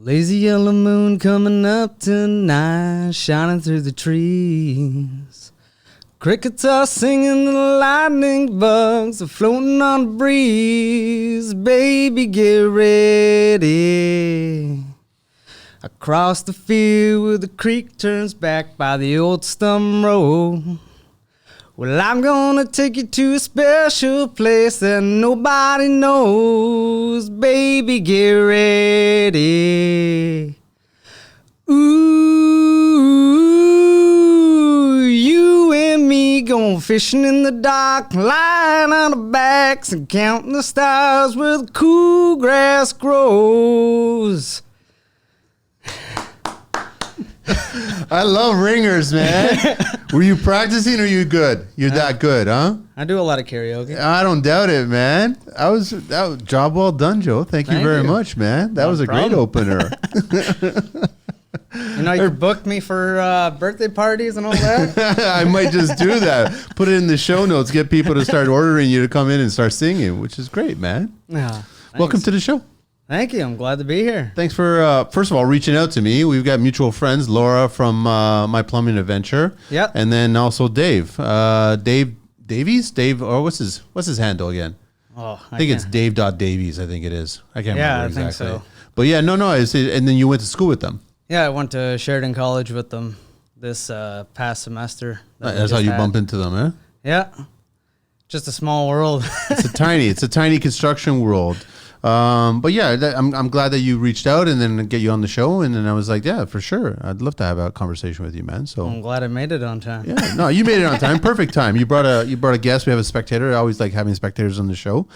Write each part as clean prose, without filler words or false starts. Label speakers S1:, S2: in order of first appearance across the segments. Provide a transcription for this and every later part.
S1: Lazy yellow moon coming up tonight, shining through the trees. Crickets are singing, the lightning bugs are floating on the breeze. Baby, get ready. Across the field where the creek turns back by the old stump road. Well, I'm gonna take you to a special place that nobody knows. Baby, get ready. Ooh, you and me going fishing in the dark, lying on our backs and counting the stars where the cool grass grows.
S2: I love ringers, man. Were you practicing or you good? You're that good, huh?
S1: I do a lot of karaoke.
S2: I don't doubt it, man. That was job well done, Joe. Thank you very much, man. That was a great opener.
S1: You know, you booked me for birthday parties and all that.
S2: I might just do that. Put it in the show notes. Get people to start ordering you to come in and start singing, which is great, man.
S1: Yeah,
S2: welcome to the show.
S1: Thank you. I'm glad to be here.
S2: Thanks for, first of all, reaching out to me. We've got mutual friends, Laura from My Plumbing Adventure.
S1: Yep.
S2: And then also Dave. Dave Davies? Dave, or what's his handle again?
S1: Oh,
S2: I think it's Dave.Davies, I think it is. I can't remember exactly.
S1: I think so.
S2: But yeah, no. And then you went to school with them.
S1: Yeah, I went to Sheridan College with them this past semester.
S2: That's how you bump into them, eh?
S1: Yeah. Just a small world.
S2: It's a tiny construction world. But yeah, I'm glad that you reached out and then get you on the show. And then I was like, yeah, for sure. I'd love to have a conversation with you, man. So
S1: I'm glad I made it on time.
S2: Yeah, no, you made it on time. Perfect time. You brought a guest. We have a spectator. I always like having spectators on the show.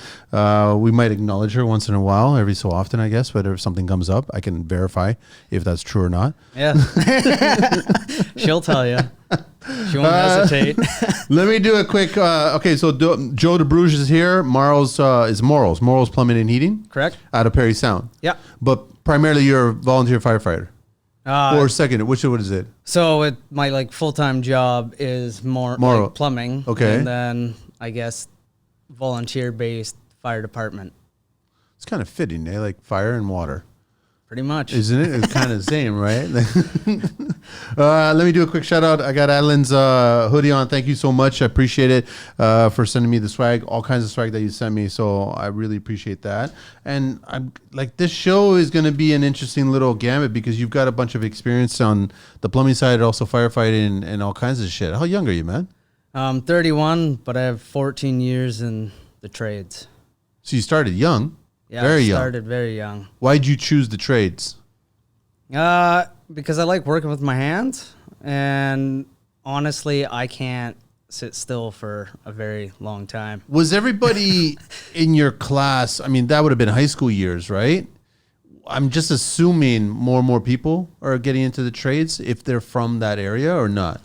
S2: We might acknowledge her once in a while, every so often, I guess. But if something comes up, I can verify if that's true or not.
S1: Yeah. She'll tell you. She won't hesitate.
S2: Let me do a quick. Okay, so Joe Debruge is here. Morrow's Morrow's Plumbing and Heating.
S1: Correct.
S2: Out of Perry Sound.
S1: Yeah.
S2: But primarily you're a volunteer firefighter. Or second, what is it?
S1: So my full-time job is more plumbing.
S2: Okay.
S1: And then I guess volunteer-based fire department.
S2: It's kind of fitting, eh? Like fire and water.
S1: Pretty much.
S2: Isn't it? It's kind of the same, right? Let me do a quick shout out. I got Adeline's hoodie on. Thank you so much. I appreciate it for sending me the swag, all kinds of swag that you sent me. So I really appreciate that. And I'm like, this show is going to be an interesting little gamut because you've got a bunch of experience on the plumbing side, also firefighting and all kinds of shit. How young are you, man?
S1: I'm 31, but I have 14 years in the trades.
S2: So you started young.
S1: Yeah,
S2: very young.
S1: Started very young.
S2: Why'd you choose the trades?
S1: Because I like working with my hands, and honestly, I can't sit still for a very long time.
S2: Was everybody in your class, I mean, that would have been high school years, right? I'm just assuming more and more people are getting into the trades if they're from that area or not.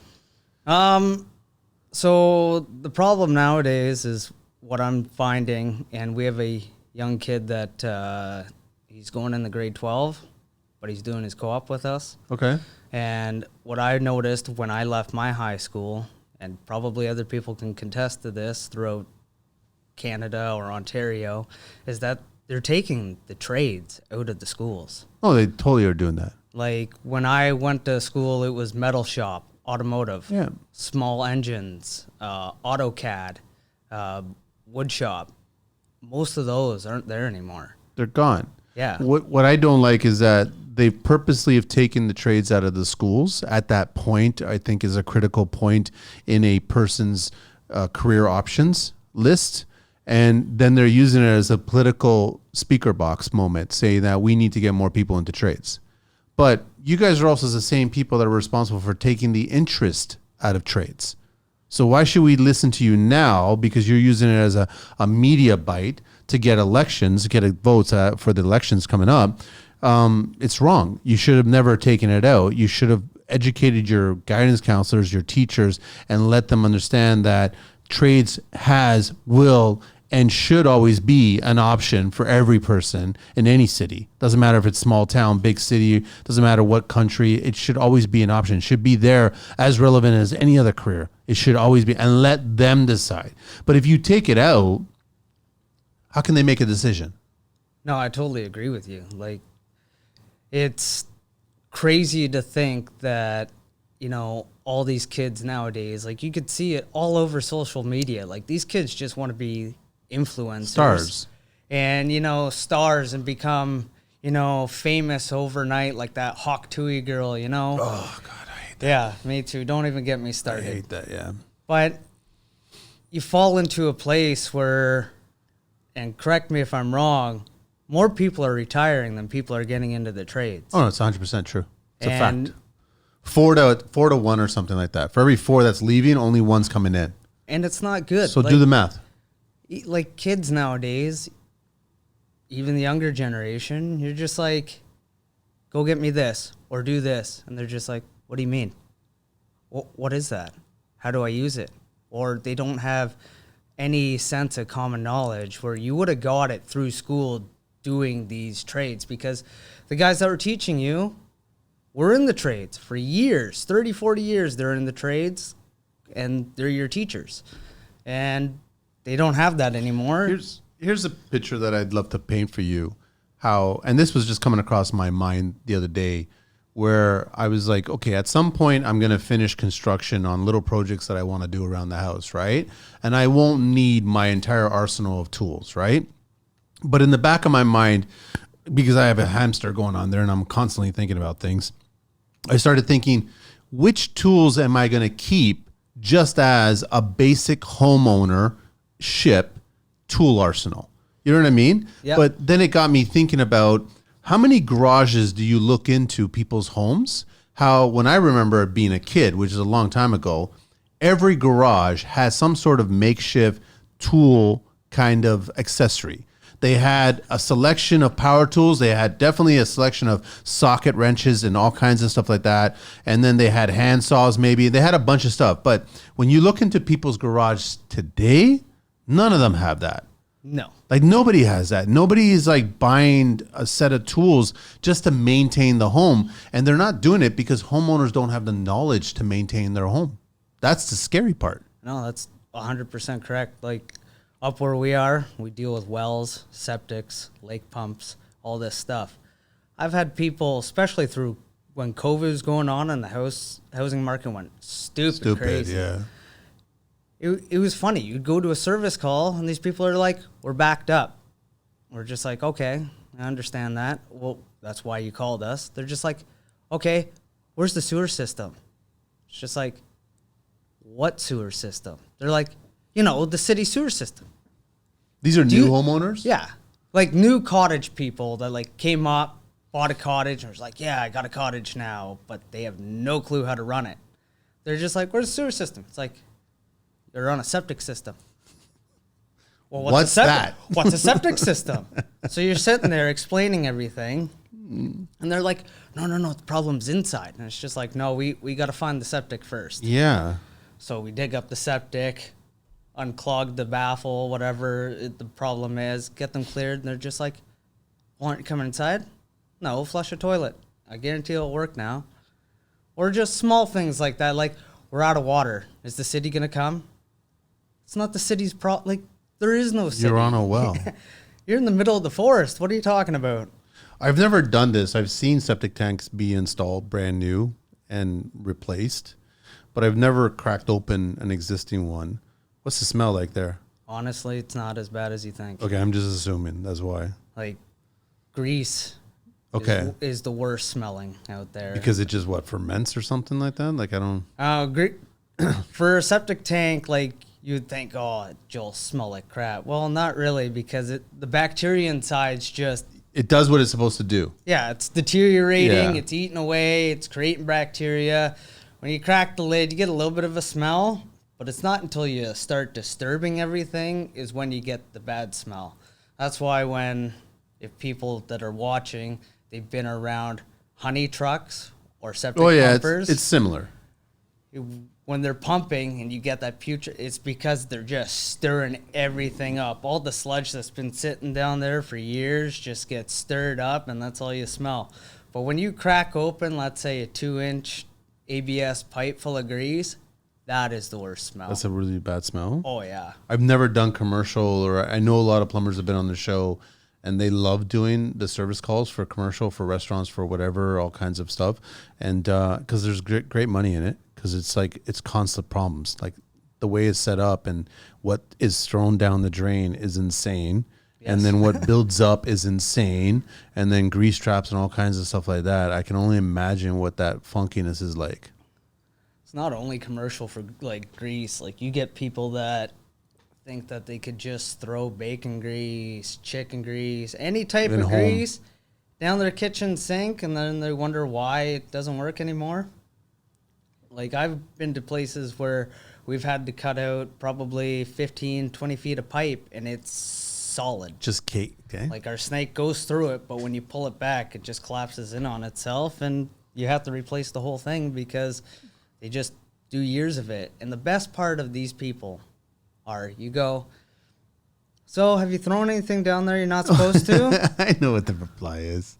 S1: So the problem nowadays is what I'm finding, and we have a young kid that he's going in the grade 12, but he's doing his co-op with us.
S2: Okay.
S1: And what I noticed when I left my high school, and probably other people can contest to this throughout Canada or Ontario, is that they're taking the trades out of the schools.
S2: Oh, they totally are doing that.
S1: Like when I went to school, it was metal shop, automotive,
S2: yeah,
S1: small engines, AutoCAD, wood shop. Most of those aren't there anymore.
S2: They're gone.
S1: Yeah.
S2: What I don't like is that they purposely have taken the trades out of the schools. At that point, I think is a critical point in a person's career options list. And then they're using it as a political speaker box moment, saying that we need to get more people into trades. But you guys are also the same people that are responsible for taking the interest out of trades. So why should we listen to you now? Because you're using it as a media bite to get elections, get votes for the elections coming up. It's wrong. You should have never taken it out. You should have educated your guidance counselors, your teachers, and let them understand that trades will and should always be an option for every person in any city. Doesn't matter if it's small town, big city, doesn't matter what country, it should always be an option. It should be there as relevant as any other career. It should always be, and let them decide. But if you take it out, how can they make a decision?
S1: No, I totally agree with you. Like, it's crazy to think that, all these kids nowadays, like you could see it all over social media. Like these kids just want to be influencers.
S2: Stars.
S1: And, stars and become, famous overnight, like that Hawk Tui girl,
S2: Oh, God, I hate that.
S1: Yeah, me too. Don't even get me started.
S2: I hate that, yeah.
S1: But you fall into a place where, and correct me if I'm wrong, more people are retiring than people are getting into the trades.
S2: Oh, no, it's 100% true. It's a
S1: And-
S2: fact. 4-1 or something like that. For every 4 that's leaving, only 1's coming in.
S1: And it's not good.
S2: So do the math.
S1: Like kids nowadays, even the younger generation, you're just like, go get me this or do this. And they're just like, what do you mean? What is that? How do I use it? Or they don't have any sense of common knowledge where you would have got it through school doing these trades, because the guys that were teaching you were in the trades for years, 30, 40 years. They're in the trades and they're your teachers. And they don't have that anymore.
S2: Here's a picture that I'd love to paint for you. And this was just coming across my mind the other day, where I was like, okay, at some point I'm going to finish construction on little projects that I want to do around the house, right? And I won't need my entire arsenal of tools, right? But in the back of my mind, because I have a hamster going on there and I'm constantly thinking about things, I started thinking, which tools am I going to keep just as a basic homeowner ship tool arsenal? You know what I mean?
S1: Yep.
S2: But then it got me thinking about, how many garages do you look into people's homes? How, when I remember being a kid, which is a long time ago, every garage has some sort of makeshift tool kind of accessory. They had a selection of power tools. They had definitely a selection of socket wrenches and all kinds of stuff like that. And then they had hand saws maybe. They had a bunch of stuff. But when you look into people's garage today, none of them have that.
S1: No.
S2: Like nobody has that. Nobody is like buying a set of tools just to maintain the home. And they're not doing it because homeowners don't have the knowledge to maintain their home. That's the scary part.
S1: No, that's 100% correct. Like up where we are, we deal with wells, septics, lake pumps, all this stuff. I've had people, especially through when COVID was going on and the housing market went stupid crazy.
S2: Yeah.
S1: It was funny. You'd go to a service call and these people are like, we're backed up. We're just like, okay, I understand that. Well, that's why you called us. They're just like, okay, where's the sewer system? It's just like, what sewer system? They're like, the city sewer system.
S2: These are new homeowners?
S1: Yeah. Like new cottage people that like came up, bought a cottage and was like, yeah, I got a cottage now, but they have no clue how to run it. They're just like, where's the sewer system? It's like, they're on a septic system. Well,
S2: what's that?
S1: What's a septic system? So you're sitting there explaining everything, and they're like, no, the problem's inside. And it's just like, no, we got to find the septic first.
S2: Yeah.
S1: So we dig up the septic, unclog the baffle, whatever the problem is, get them cleared, and they're just like, well, aren't you coming inside? No, we'll flush a toilet. I guarantee it'll work now. Or just small things like that, like we're out of water. Is the city going to come? It's not the city's problem. Like, there is no city.
S2: You're on a well.
S1: You're in the middle of the forest. What are you talking about?
S2: I've never done this. I've seen septic tanks be installed brand new and replaced, but I've never cracked open an existing one. What's the smell like there?
S1: Honestly, it's not as bad as you think.
S2: Okay, I'm just assuming. That's why.
S1: Like, grease
S2: Okay.
S1: is the worst smelling out there.
S2: Because it just, ferments or something like that? Like, I don't...
S1: For a septic tank, like, you'd think, oh, it'll smell like crap. Well, not really, because the bacteria inside's just...
S2: It does what it's supposed to do.
S1: Yeah, it's deteriorating,
S2: Yeah.
S1: it's eating away, it's creating bacteria. When you crack the lid, you get a little bit of a smell, but it's not until you start disturbing everything is when you get the bad smell. That's why if people that are watching, they've been around honey trucks or septic pumpers.
S2: It's similar.
S1: When they're pumping and you get that putrid, it's because they're just stirring everything up. All the sludge that's been sitting down there for years just gets stirred up, and that's all you smell. But when you crack open, let's say a 2-inch ABS pipe full of grease, that is the worst smell.
S2: That's a really bad smell.
S1: Oh, yeah.
S2: I've never done commercial, or I know a lot of plumbers have been on the show, and they love doing the service calls for commercial, for restaurants, for whatever, all kinds of stuff. And because there's great money in it, because it's constant problems. Like the way it's set up and what is thrown down the drain is insane. Yes. And then what builds up is insane. And then grease traps and all kinds of stuff like that. I can only imagine what that funkiness is like.
S1: It's not only commercial for like grease. Like you get people that think that they could just throw bacon grease, chicken grease, any type of grease down their kitchen sink, and then they wonder why it doesn't work anymore. Like I've been to places where we've had to cut out probably 15, 20 feet of pipe, and it's solid.
S2: Just cake, okay?
S1: Like our snake goes through it, but when you pull it back, it just collapses in on itself, and you have to replace the whole thing because they just do years of it. And the best part of these people are you go, so have you thrown anything down there you're not supposed to?
S2: I know what the reply is.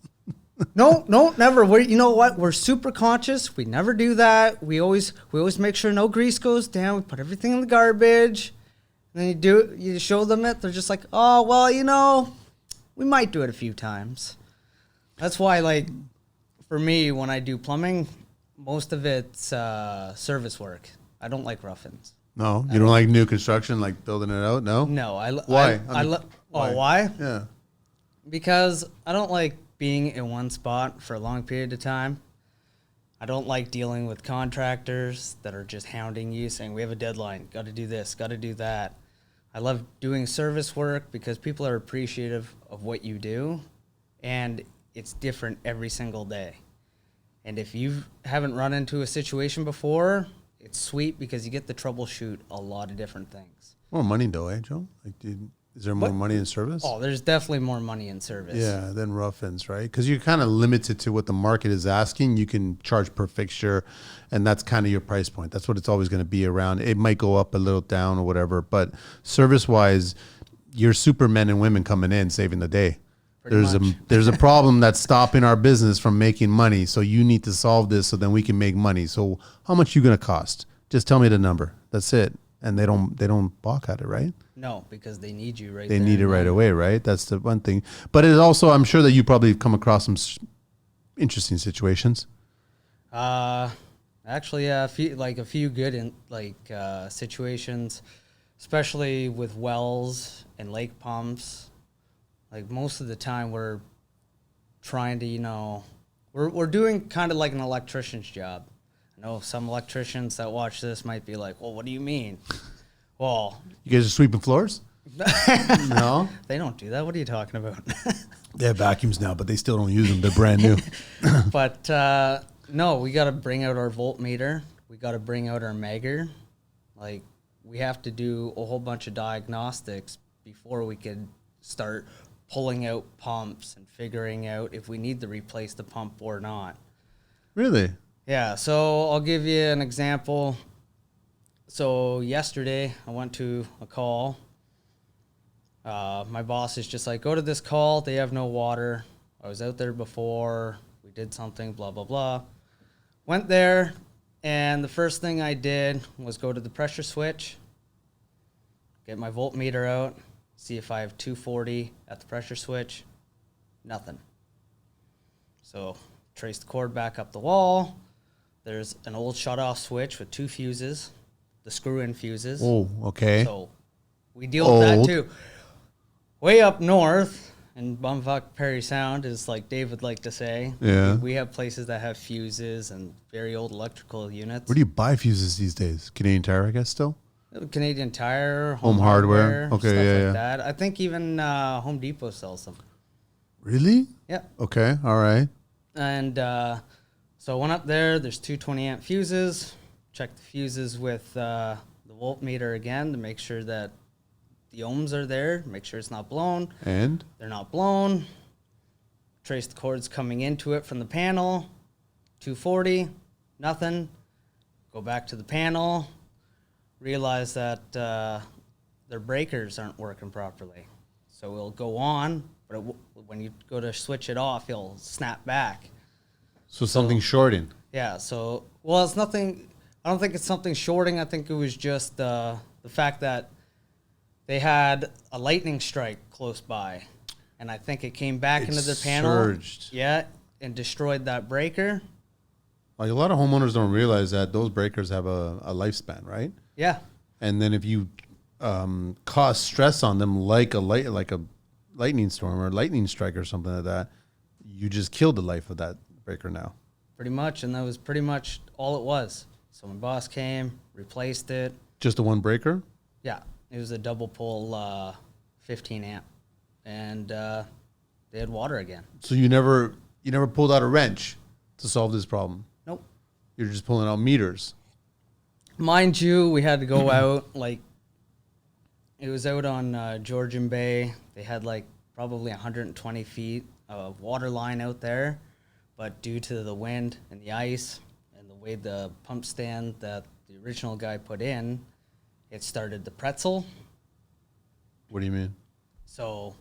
S1: No, never. You know what? We're super conscious. We never do that. We always make sure no grease goes down. We put everything in the garbage. And then you show them it. They're just like, oh, well, we might do it a few times. That's why, like, for me, when I do plumbing, most of it's service work. I don't like rough-ins.
S2: No, you don't like new construction, like building it out? No?
S1: No.
S2: Why?
S1: Why? Why?
S2: Yeah.
S1: Because I don't like being in one spot for a long period of time. I don't like dealing with contractors that are just hounding you, saying, we have a deadline, got to do this, got to do that. I love doing service work because people are appreciative of what you do, and it's different every single day. And if you haven't run into a situation before, it's sweet because you get to troubleshoot a lot of different things.
S2: More money though, eh, Joe? Like, is there more money in service?
S1: Oh, there's definitely more money in service.
S2: Yeah, than rough-ins, right? Because you're kind of limited to what the market is asking. You can charge per fixture, and that's kind of your price point. That's what it's always going to be around. It might go up a little down or whatever, but service-wise, you're supermen and women coming in saving the day. There's a problem that's stopping our business from making money, so you need to solve this so then we can make money. So how much you going to cost? Just tell me the number. That's it. And they don't balk at it, right?
S1: No, because they need you right
S2: there. They need it right away, right? That's the one thing. But it also, I'm sure that you probably come across some interesting situations.
S1: Actually, a few good situations, especially with wells and lake pumps. Like most of the time, we're trying to, we're doing kind of like an electrician's job. I know some electricians that watch this might be like, well, what do you mean? Well,
S2: you guys are sweeping floors? No?
S1: They don't do that. What are you talking about?
S2: They have vacuums now, but they still don't use them. They're brand new.
S1: But no, we got to bring out our voltmeter. We got to bring out our megger. Like, we have to do a whole bunch of diagnostics before we could start pulling out pumps and figuring out if we need to replace the pump or not.
S2: Really?
S1: Yeah, so I'll give you an example. So yesterday, I went to a call. My boss is just like, go to this call. They have no water. I was out there before. We did something, blah, blah, blah. Went there, and the first thing I did was go to the pressure switch, get my voltmeter out, see if I have 240 at the pressure switch. Nothing. So trace the cord back up the wall. There's an old shut-off switch with 2 fuses, the screw-in fuses.
S2: Oh, okay.
S1: So we deal with that too. Way up north in bumfuck Perry Sound, is like Dave would like to say.
S2: Yeah.
S1: We have places that have fuses and very old electrical units.
S2: Where do you buy fuses these days? Canadian Tire, I guess, still?
S1: Canadian Tire,
S2: Home Hardware. Okay,
S1: stuff
S2: yeah,
S1: like that. I think even Home Depot sells them.
S2: Really?
S1: Yeah.
S2: Okay, all right.
S1: And so I went up there. There's 220 amp fuses. Check the fuses with the voltmeter again to make sure that the ohms are there. Make sure it's not blown.
S2: And?
S1: They're not blown. Trace the cords coming into it from the panel. 240, nothing. Go back to the panel. Realize that their breakers aren't working properly. So it'll go on, but when you go to switch it off, it'll snap back.
S2: So something's shorting.
S1: Yeah, so, well, it's nothing, I don't think it's something shorting. I think it was just the fact that they had a lightning strike close by, and I think it came back
S2: It
S1: into the panel.
S2: surged.
S1: Yeah, and destroyed that breaker.
S2: Like a lot of homeowners don't realize that those breakers have a lifespan, right?
S1: Yeah.
S2: And then if you cause stress on them like a lightning storm or lightning strike or something like that, you just killed the life of that breaker now.
S1: Pretty much, and that was pretty much all it was. So my boss came, replaced it.
S2: Just the one breaker?
S1: Yeah, it was a double pole 15 amp, and they had water again.
S2: So you never pulled out a wrench to solve this problem?
S1: Nope.
S2: You're just pulling out meters.
S1: Mind you, we had to go out, like, it was out on Georgian Bay. They had, like, probably 120 feet of water line out there, but due to the wind and the ice and the way the pump stand that the original guy put in, it started to pretzel.
S2: What do you mean?
S1: So,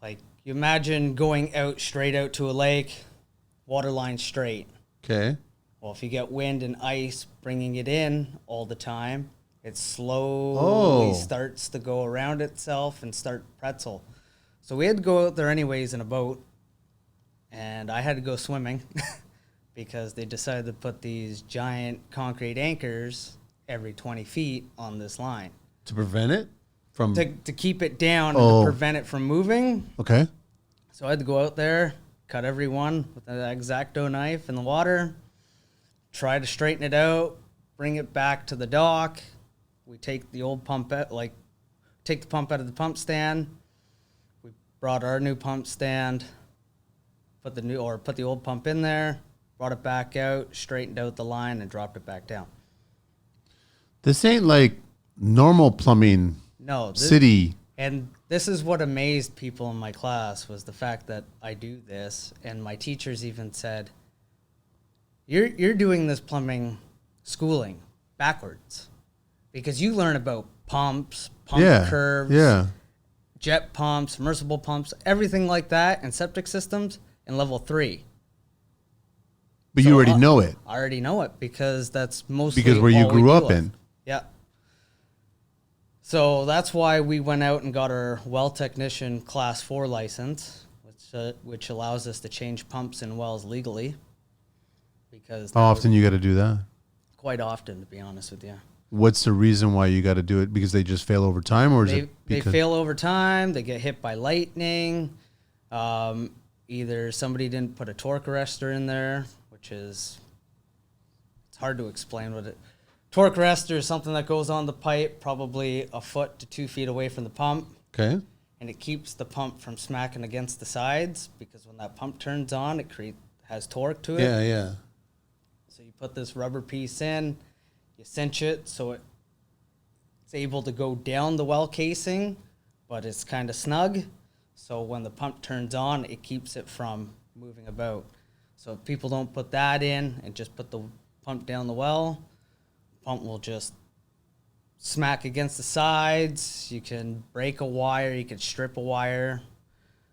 S1: like, you imagine going out straight out to a lake, water line straight.
S2: Okay.
S1: Well, if you get wind and ice bringing it in all the time, it slowly starts to go around itself and start pretzel. So we had to go out there anyways in a boat, and I had to go swimming because they decided to put these giant concrete anchors every 20 feet on this line.
S2: To prevent it from...
S1: To keep it down and to prevent it from moving.
S2: Okay.
S1: So I had to go out there, cut every one with an X-Acto knife in the water, try to straighten it out, bring it back to the dock. We take the old pump out, take the pump out of the pump stand. We brought our new pump stand, put the old pump in there, brought it back out, straightened out the line, and dropped it back down.
S2: This ain't like normal plumbing.
S1: No.
S2: City.
S1: And this is what amazed people in my class was the fact that I do this, and my teachers even said, You're doing this plumbing schooling backwards because you learn about pumps, pump curves, jet pumps, submersible pumps, everything like that, and septic systems in level 3.
S2: But you already know it.
S1: I already know it because that's mostly
S2: because where you
S1: all we
S2: grew
S1: deal
S2: up
S1: with.
S2: in.
S1: Yeah. So that's why we went out and got our well technician class 4 license, which allows us to change pumps in wells legally. Because
S2: how often you got to do that?
S1: Quite often, to be honest with you.
S2: What's the reason why you got to do it? Because they just fail over time, or is it
S1: they fail over time? They get hit by lightning. Either somebody didn't put a torque arrestor in there, which is it's hard to explain what it. Torque arrestor is something that goes on the pipe, probably a foot to 2 feet away from the pump.
S2: Okay.
S1: And it keeps the pump from smacking against the sides because when that pump turns on, it has torque to it.
S2: Yeah, yeah.
S1: So you put this rubber piece in, you cinch it so it's able to go down the well casing, but it's kind of snug. So when the pump turns on, it keeps it from moving about. So if people don't put that in and just put the pump down the well, pump will just smack against the sides. You can break a wire, you can strip a wire.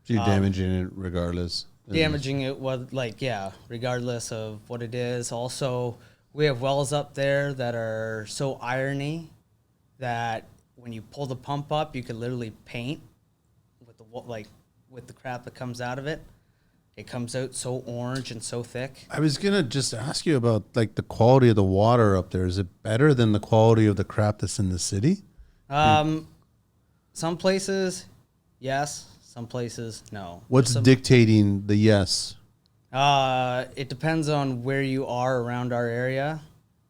S2: So you're damaging it regardless.
S1: Damaging it, regardless of what it is. Also, we have wells up there that are so irony that when you pull the pump up, you can literally paint with the crap that comes out of it. It comes out so orange and so thick.
S2: I was gonna just ask you about like the quality of the water up there. Is it better than the quality of the crap that's in the city?
S1: Some places, yes. Some places, no.
S2: What's dictating the yes?
S1: It depends on where you are around our area.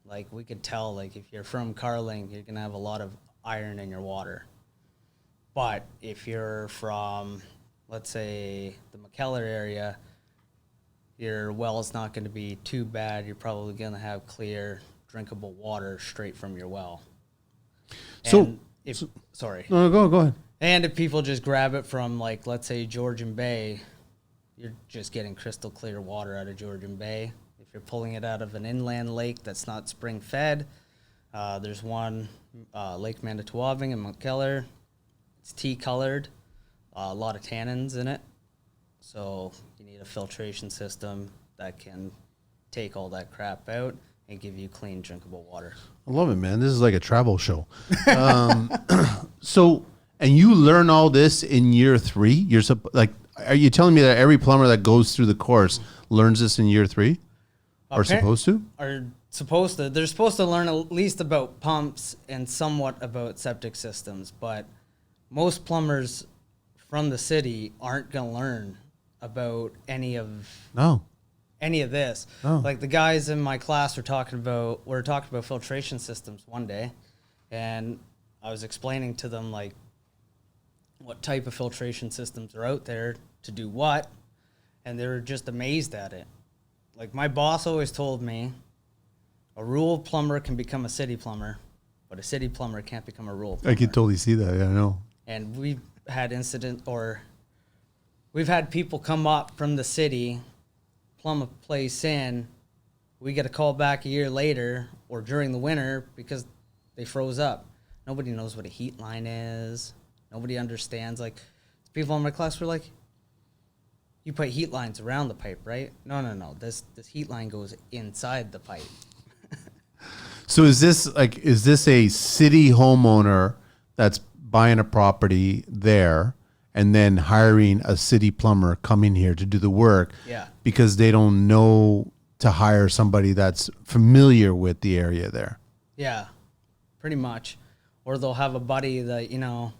S1: Like we could tell, like if you're from Carling, you're gonna have a lot of iron in your water. But if you're from, let's say, the McKellar area, your well is not going to be too bad. You're probably going to have clear, drinkable water straight from your well.
S2: So,
S1: sorry.
S2: No, go ahead.
S1: And if people just grab it from, like, let's say, Georgian Bay, you're just getting crystal clear water out of Georgian Bay. If you're pulling it out of an inland lake that's not spring-fed, there's one, Lake Manitowabing in McKellar. It's tea-colored, a lot of tannins in it. So you need a filtration system that can take all that crap out and give you clean, drinkable water.
S2: I love it, man. This is like a travel show. And you learn all this in year 3? You're are you telling me that every plumber that goes through the course learns this in year 3? Or supposed to?
S1: They're supposed to learn at least about pumps and somewhat about septic systems, but most plumbers from the city aren't going to learn about any of this.
S2: No.
S1: Like the guys in my class were talking about filtration systems one day, and I was explaining to them like what type of filtration systems are out there to do what, and they were just amazed at it. Like my boss always told me, a rural plumber can become a city plumber, but a city plumber can't become a rural plumber.
S2: I can totally see that. Yeah, I know.
S1: And we've had people come up from the city, plumb a place in. We get a call back a year later or during the winter because they froze up. Nobody knows what a heat line is. Nobody understands. Like, people in my class were like, you put heat lines around the pipe, right? No. This heat line goes inside the pipe.
S2: So is this a city homeowner that's buying a property there and then hiring a city plumber coming here to do the work?
S1: Yeah. Because
S2: they don't know to hire somebody that's familiar with the area there.
S1: Yeah, pretty much. Or they'll have a buddy that,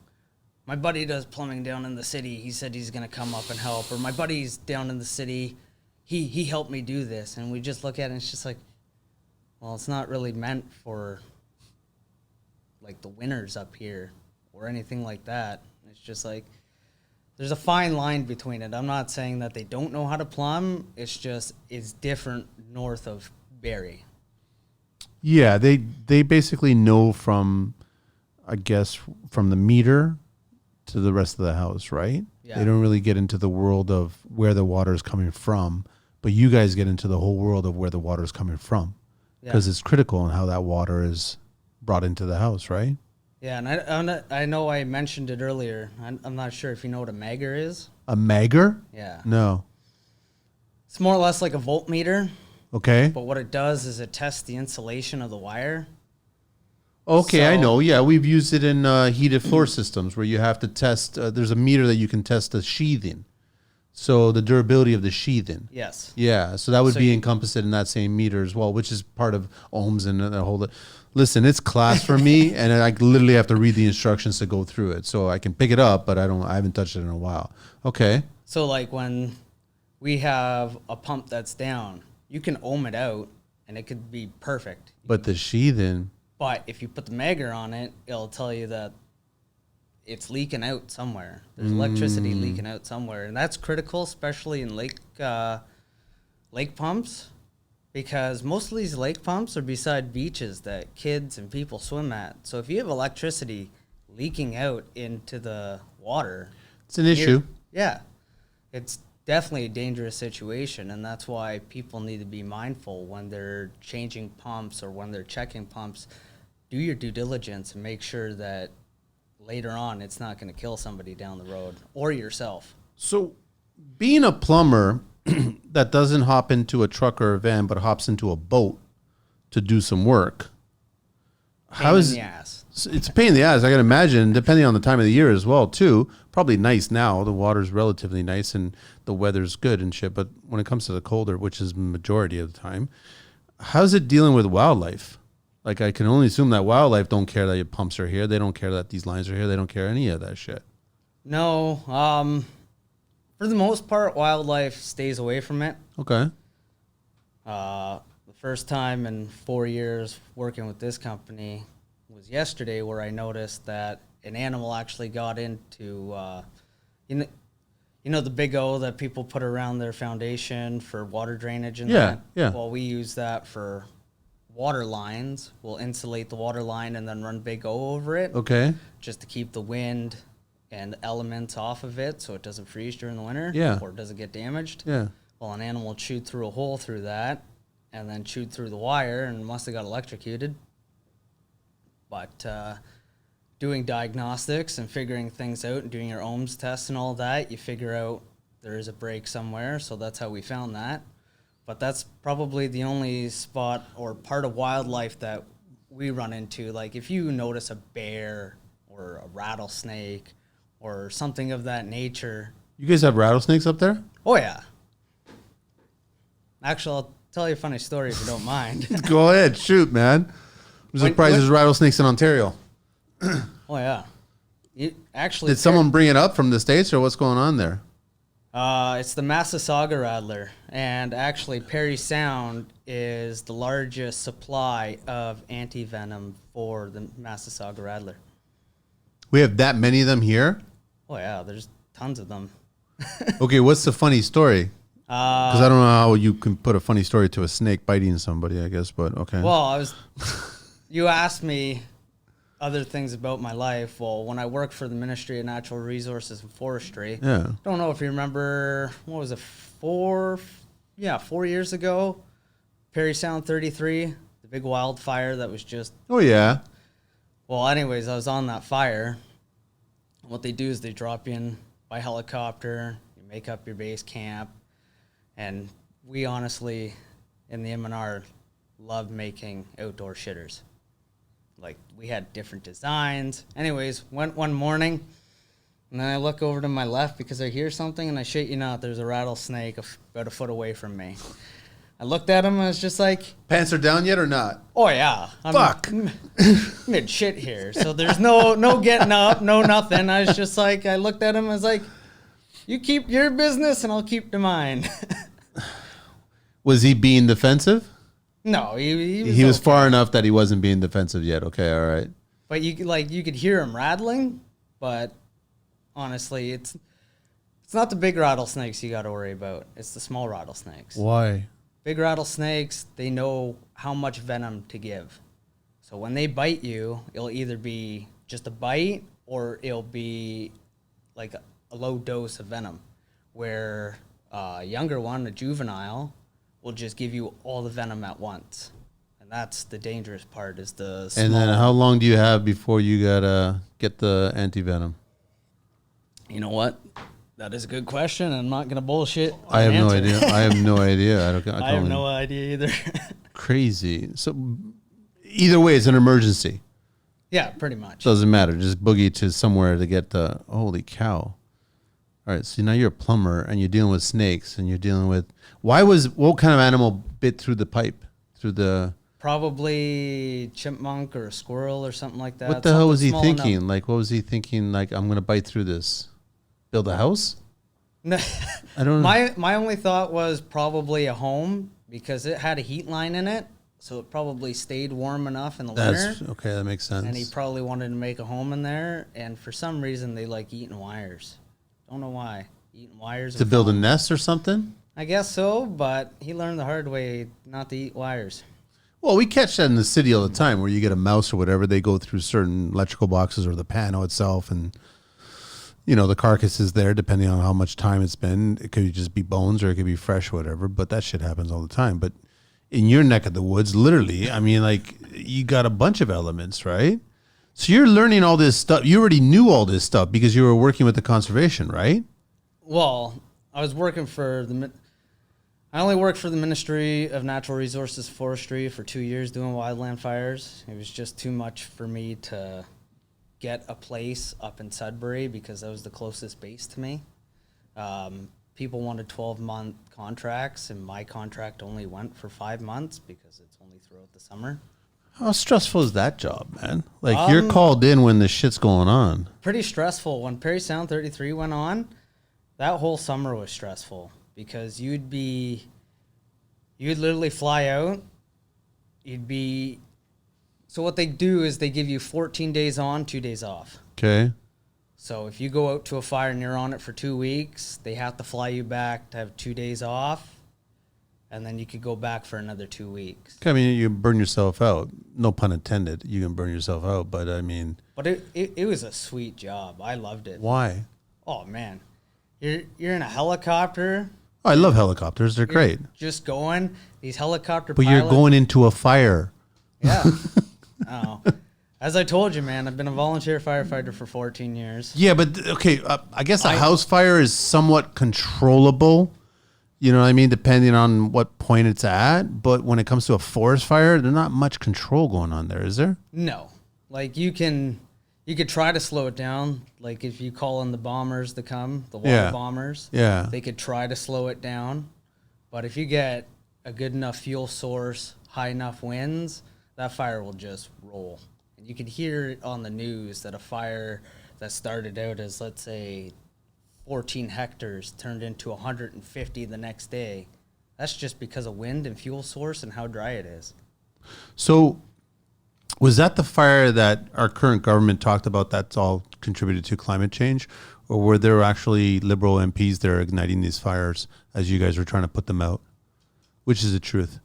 S1: my buddy does plumbing down in the city. He said he's going to come up and help. Or my buddy's down in the city. He helped me do this. And we just look at it and it's just like, well, it's not really meant for like the winters up here or anything like that. It's just like, there's a fine line between it. I'm not saying that they don't know how to plumb. It's just, it's different north of Barrie.
S2: Yeah, they basically know from the meter to the rest of the house, right?
S1: Yeah.
S2: They don't really get into the world of where the water is coming from, but you guys get into the whole world of where the water is coming from because it's critical in how that water is brought into the house, right?
S1: Yeah, and I know I mentioned it earlier. I'm not sure if you know what a magger is.
S2: A magger?
S1: Yeah.
S2: No.
S1: It's more or less like a voltmeter.
S2: Okay.
S1: But what it does is it tests the insulation of the wire.
S2: Okay, I know. Yeah, we've used it in heated floor systems where you have to test. There's a meter that you can test the sheathing. So the durability of the sheathing.
S1: Yes.
S2: Yeah, so that would be encompassed in that same meter as well, which is part of ohms and the whole. Listen, it's class for me, and I literally have to read the instructions to go through it. So I can pick it up, but I haven't touched it in a while. Okay.
S1: So like when we have a pump that's down, you can ohm it out, and it could be perfect.
S2: But the sheathing.
S1: But if you put the magger on it, it'll tell you that it's leaking out somewhere. There's electricity leaking out somewhere, and that's critical, especially in lake pumps, because most of these lake pumps are beside beaches that kids and people swim at. So if you have electricity leaking out into the water,
S2: it's an issue.
S1: Yeah, it's definitely a dangerous situation, and that's why people need to be mindful when they're changing pumps or when they're checking pumps. Do your due diligence and make sure that later on it's not going to kill somebody down the road or yourself.
S2: So being a plumber that doesn't hop into a truck or a van but hops into a boat to do some work,
S1: Pain in the ass.
S2: It's a pain in the ass, I can imagine, depending on the time of the year as well, too. Probably nice now. The water's relatively nice and the weather's good and shit. But when it comes to the colder, which is the majority of the time, how's it dealing with wildlife? Like, I can only assume that wildlife don't care that your pumps are here. They don't care that these lines are here. They don't care any of that shit.
S1: No. For the most part, wildlife stays away from it.
S2: Okay.
S1: The first time in 4 years working with this company was yesterday, where I noticed that an animal actually got into, you know the big O that people put around their foundation for water drainage and that?
S2: Yeah.
S1: Well, we use that for water lines. We'll insulate the water line and then run big O over it.
S2: Okay.
S1: Just to keep the wind and elements off of it so it doesn't freeze during the winter.
S2: Yeah.
S1: Or it doesn't get damaged.
S2: Yeah.
S1: Well, an animal chewed through a hole through that and then chewed through the wire and must have got electrocuted. But doing diagnostics and figuring things out and doing your ohms tests and all that, you figure out there is a break somewhere. So that's how we found that. But that's probably the only spot or part of wildlife that we run into. Like if you notice a bear or a rattlesnake or something of that nature.
S2: You guys have rattlesnakes up there?
S1: Oh, yeah. Actually, I'll tell you a funny story if you don't mind.
S2: Go ahead. Shoot, man. I'm surprised there's rattlesnakes in Ontario.
S1: Oh, yeah.
S2: Did someone bring it up from the States, or what's going on there?
S1: It's the Massasauga rattler, and actually Perry Sound is the largest supply of anti-venom for the Massasauga rattler.
S2: We have that many of them here?
S1: Oh, yeah, there's tons of them.
S2: Okay, what's the funny story? Because I don't know how you can put a funny story to a snake biting somebody, I guess, but okay.
S1: Well, you asked me other things about my life. Well, when I worked for the Ministry of Natural Resources and Forestry, don't know if you remember, what was it, 4 years ago, Perry Sound 33, the big wildfire that was just...
S2: Oh, yeah.
S1: Well, anyways, I was on that fire. What they do is they drop you in by helicopter, you make up your base camp, and we honestly, in the M&R, love making outdoor shitters. Like, we had different designs. Anyways, went one morning, and then I look over to my left because I hear something, and I shit you not, there's a rattlesnake about a foot away from me. I looked at him, and I was just like...
S2: Pants are down yet or not?
S1: Oh, yeah.
S2: Fuck!
S1: Mid shit here, so there's no getting up, no nothing. I was just like, I looked at him, I was like, you keep your business, and I'll keep to mine.
S2: Was he being defensive?
S1: No,
S2: he was okay. Far enough that he wasn't being defensive yet. Okay, all right.
S1: But you could hear him rattling, but honestly, it's not the big rattlesnakes you got to worry about. It's the small rattlesnakes.
S2: Why?
S1: Big rattlesnakes, they know how much venom to give. So when they bite you, it'll either be just a bite or it'll be like a low dose of venom, where a younger one, a juvenile, will just give you all the venom at once. And that's the dangerous part, is the small.
S2: And then how long do you have before you gotta get the anti-venom?
S1: You know what? That is a good question. I'm not going to bullshit.
S2: I have no idea. I have no idea.
S1: I have no idea either.
S2: Crazy. So either way, it's an emergency.
S1: Yeah, pretty much.
S2: Doesn't matter. Just boogie to somewhere to get the, holy cow. All right, so now you're a plumber, and you're dealing with snakes, and you're dealing with... What kind of animal bit through the pipe? Through the...
S1: Probably chipmunk or a squirrel or something like that.
S2: What the hell was he thinking? Enough. Like, what was he thinking? Like, I'm going to bite through this. Build a house?
S1: No.
S2: I don't know.
S1: My only thought was probably a home, because it had a heat line in it, so it probably stayed warm enough in the winter.
S2: Okay, that makes sense.
S1: And he probably wanted to make a home in there, and for some reason they like eating wires. Don't know why. Eating wires.
S2: To build a nest or something?
S1: I guess so, but he learned the hard way not to eat wires.
S2: Well, we catch that in the city all the time, where you get a mouse or whatever, they go through certain electrical boxes or the panel itself, and the carcass is there depending on how much time it's been. It could just be bones or it could be fresh or whatever, but that shit happens all the time. But in your neck of the woods, literally, I mean, like, you got a bunch of elements, right? So you're learning all this stuff. You already knew all this stuff because you were working with the conservation, right?
S1: Well, I was working for I only worked for the Ministry of Natural Resources and Forestry for 2 years doing wildland fires. It was just too much for me to get a place up in Sudbury because that was the closest base to me. People wanted 12-month contracts, and my contract only went for 5 months because it's only throughout the summer.
S2: How stressful is that job, man? Like, you're called in when the shit's going on.
S1: Pretty stressful. When Perry Sound 33 went on, that whole summer was stressful because you'd literally fly out. So what they do is they give you 14 days on, 2 days off.
S2: Okay.
S1: So if you go out to a fire and you're on it for 2 weeks, they have to fly you back to have 2 days off. And then you could go back for another 2 weeks.
S2: I mean, you burn yourself out. No pun intended. You can burn yourself out, but I mean...
S1: But it was a sweet job. I loved it.
S2: Why?
S1: Oh, man. You're in a helicopter.
S2: Oh, I love helicopters. They're great.
S1: Just going. These helicopter
S2: pilots... But you're going into a fire.
S1: Yeah. Oh. As I told you, man, I've been a volunteer firefighter for 14 years.
S2: Yeah, but, okay, I guess a house fire is somewhat controllable. You know what I mean? Depending on what point it's at. But when it comes to a forest fire, there's not much control going on there, is there?
S1: No. Like, you can You could try to slow it down. Like if you call in the bombers to come, the water bombers, they could try to slow it down. But if you get a good enough fuel source, high enough winds, that fire will just roll. And you could hear it on the news that a fire that started out as, let's say, 14 hectares turned into 150 the next day. That's just because of wind and fuel source and how dry it is.
S2: So was that the fire that our current government talked about that's all contributed to climate change? Or were there actually Liberal MPs there igniting these fires as you guys were trying to put them out? Which is the truth?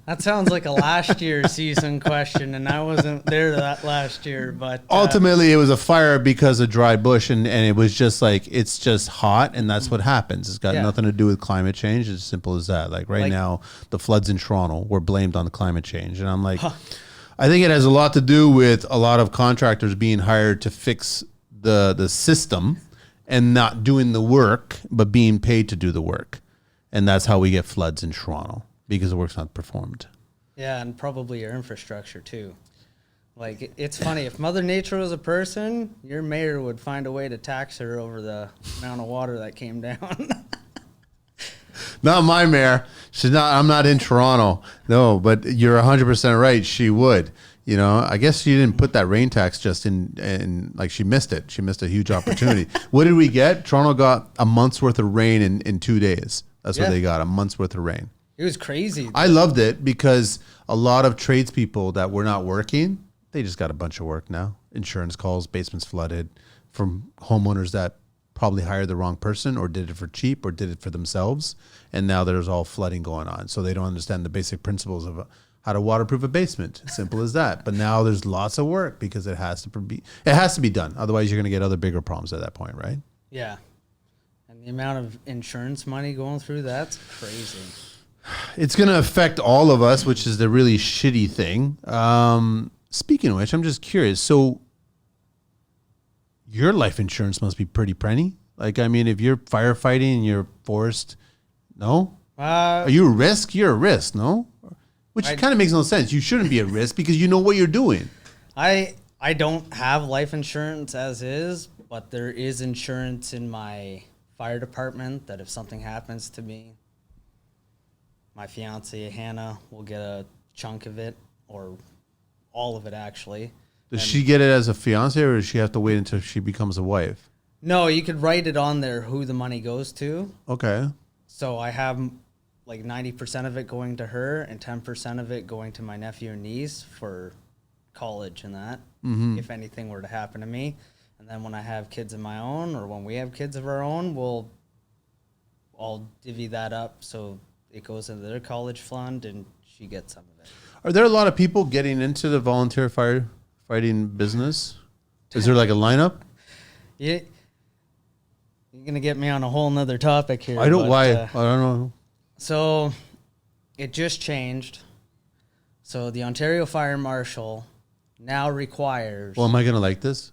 S1: That sounds like a last year season question, and I wasn't there that last year. But
S2: ultimately, it was a fire because of dry bush, and it was just like, it's just hot, and that's what happens. It's got nothing to do with climate change. It's as simple as that. Like right now, the floods in Toronto were blamed on the climate change, and I'm like, I think it has a lot to do with a lot of contractors being hired to fix the system and not doing the work, but being paid to do the work, and that's how we get floods in Toronto. Because the work's not performed. Yeah,
S1: and probably your infrastructure too. Like, it's funny, if Mother Nature was a person, your mayor would find a way to tax her over the amount of water that came down.
S2: Not my mayor. She's not. I'm not in Toronto. No, but you're 100% right. She would. You know, I guess she didn't put that rain tax just in like she missed it. She missed a huge opportunity. What did we get? Toronto got a month's worth of rain in 2 days. That's what they got, a month's worth of rain.
S1: It was crazy.
S2: I loved it because a lot of tradespeople that were not working, they just got a bunch of work now. Insurance calls, basements flooded, from homeowners that probably hired the wrong person or did it for cheap or did it for themselves. And now there's all flooding going on. So they don't understand the basic principles of how to waterproof a basement. Simple as that. But now there's lots of work because it has to be done. Otherwise, you're going to get other bigger problems at that point, right? Yeah.
S1: And the amount of insurance money going through, that's crazy.
S2: It's going to affect all of us, which is the really shitty thing. Speaking of which, I'm just curious. So your life insurance must be pretty prenny. Like, I mean, if you're firefighting and you're forced, no? Are you a risk? You're a risk, no? Which kind of makes no sense. You shouldn't be a risk because you know what you're doing.
S1: I don't have life insurance as is, but there is insurance in my fire department that if something happens to me, my fiance, Hannah, will get a chunk of it, or all of it, actually.
S2: Does she get it as a fiance, or does she have to wait until she becomes a wife?
S1: No, you could write it on there who the money goes to.
S2: Okay.
S1: So I have like 90% of it going to her and 10% of it going to my nephew and niece for college and that, if anything were to happen to me. And then when I have kids of my own, or when we have kids of our own, I'll divvy that up so it goes into their college fund, and she gets some of it.
S2: Are there a lot of people getting into the volunteer firefighting business? Is there like a lineup?
S1: Yeah, you're gonna get me on a whole nother topic here.
S2: I don't know.
S1: So it just changed. So the Ontario Fire Marshal now requires.
S2: Well, am I gonna like this?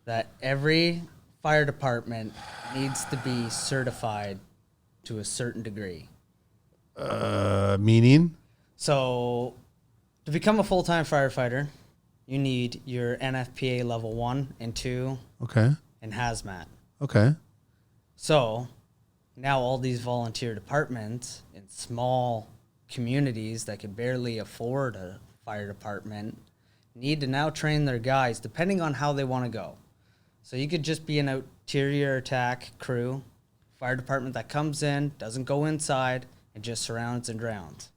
S1: That every fire department needs to be certified to a certain degree.
S2: Meaning?
S1: So to become a full-time firefighter, you need your NFPA level 1 and 2.
S2: Okay.
S1: And hazmat.
S2: Okay.
S1: So now all these volunteer departments in small communities that can barely afford a fire department need to now train their guys depending on how they want to go. So you could just be an interior attack crew, fire department that comes in, doesn't go inside, and just surrounds and drowns.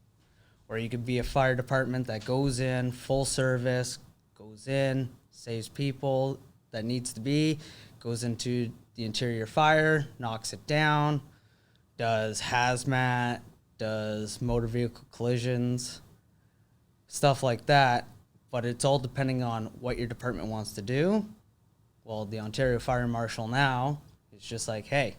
S1: Or you could be a fire department that goes in, full service, goes in, saves people that needs to be, goes into the interior fire, knocks it down, does hazmat, does motor vehicle collisions, stuff like that. But it's all depending on what your department wants to do. Well, the Ontario Fire Marshal now is just like, hey,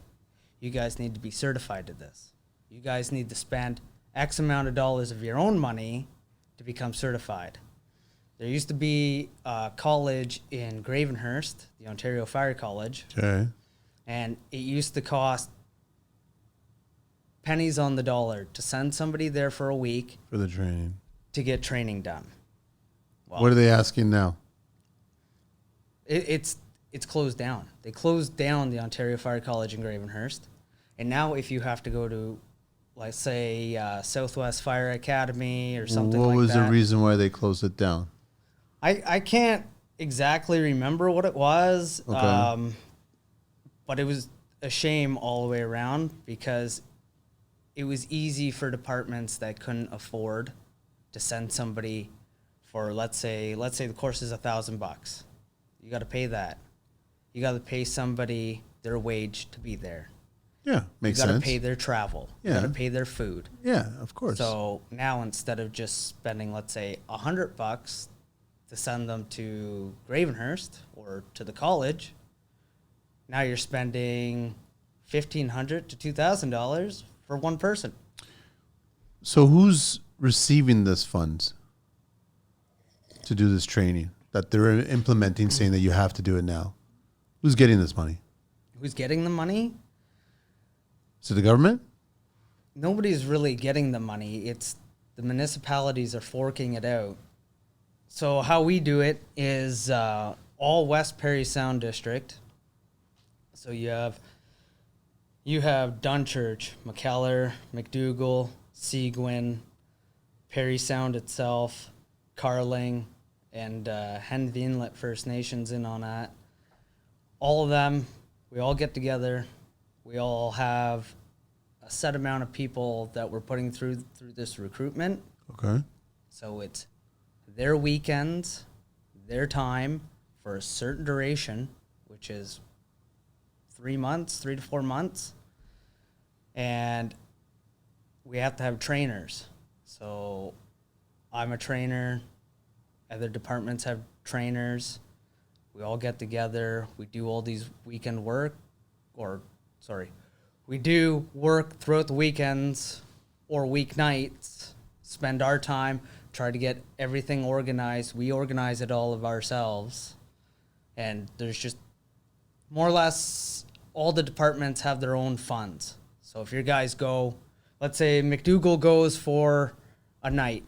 S1: you guys need to be certified to this. You guys need to spend X amount of dollars of your own money to become certified. There used to be a college in Gravenhurst, the Ontario Fire College.
S2: Okay.
S1: And it used to cost pennies on the dollar to send somebody there for a week.
S2: For the training.
S1: To get training done.
S2: Well, what are they asking now?
S1: It's closed down. They closed down the Ontario Fire College in Gravenhurst, and now if you have to go to, let's say, Southwest Fire Academy or something like that.
S2: What was the reason why they closed it down?
S1: I can't exactly remember what it was,
S2: Okay.
S1: but it was a shame all the way around because it was easy for departments that couldn't afford to send somebody for, let's say the course is $1,000. You got to pay that. You got to pay somebody their wage to be there.
S2: Yeah, makes
S1: You got to
S2: sense.
S1: pay their travel.
S2: Yeah.
S1: You got to pay their food.
S2: Yeah, of course.
S1: So now instead of just spending, let's say, $100 to send them to Gravenhurst or to the college, now you're spending $1,500 to $2,000 for one person.
S2: So who's receiving this funds to do this training that they're implementing, saying that you have to do it now? Who's getting this money?
S1: Who's getting the money?
S2: Is it the government?
S1: Nobody's really getting the money. It's the municipalities are forking it out. So how we do it is all West Perry Sound District. So you have Dunchurch, McKellar, McDougall, Seguin, Perry Sound itself, Carling, and Henvey Inlet First Nations in on that. All of them, we all get together. We all have a set amount of people that we're putting through this recruitment.
S2: Okay.
S1: So it's their weekends, their time for a certain duration, which is 3 to 4 months. And we have to have trainers. So I'm a trainer. Other departments have trainers. We all get together. We do all these weekend work, we do work throughout the weekends or weeknights, spend our time, try to get everything organized. We organize it all of ourselves. And there's just more or less all the departments have their own funds. So if your guys go, let's say McDougall goes for a night,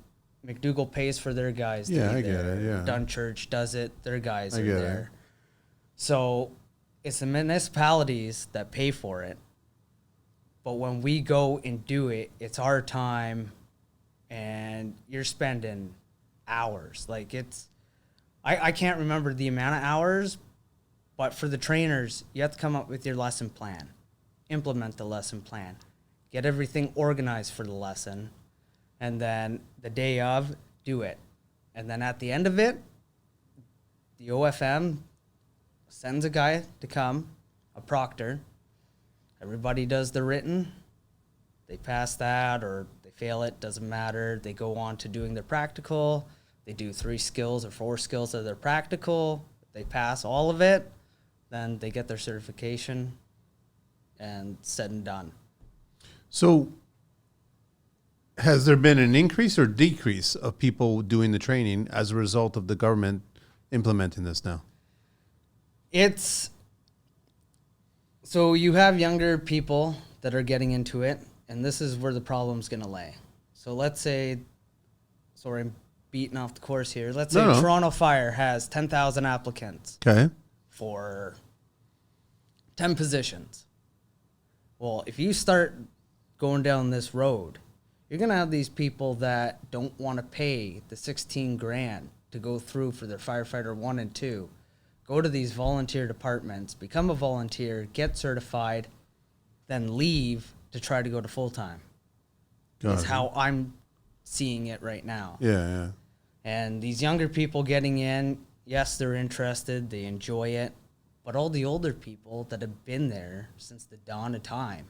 S1: McDougall pays for their guys.
S2: Yeah,
S1: to be
S2: I get
S1: there.
S2: it, yeah.
S1: Dunchurch does it, their guys
S2: I
S1: are
S2: get it.
S1: there. So it's the municipalities that pay for it. But when we go and do it, it's our time and you're spending hours. Like I can't remember the amount of hours, but for the trainers, you have to come up with your lesson plan, implement the lesson plan, get everything organized for the lesson, and then the day of, do it. And then at the end of it, the OFM sends a guy to come, a proctor. Everybody does the written. They pass that or they fail it, doesn't matter. They go on to doing their practical. They do 3 skills or 4 skills of their practical. If they pass all of it, then they get their certification and said and done.
S2: So has there been an increase or decrease of people doing the training as a result of the government implementing this now?
S1: So you have younger people that are getting into it, and this is where the problem's going to lay. So let's say, sorry, I'm beating off the course here. Let's say Toronto Fire has 10,000 applicants for 10 positions. Well, if you start going down this road, you're going to have these people that don't want to pay the 16 grand to go through for their firefighter 1 and 2. Go to these volunteer departments, become a volunteer, get certified, then leave to try to go to full-time. That's how I'm seeing it right now.
S2: Yeah.
S1: And these younger people getting in, yes, they're interested, they enjoy it, but all the older people that have been there since the dawn of time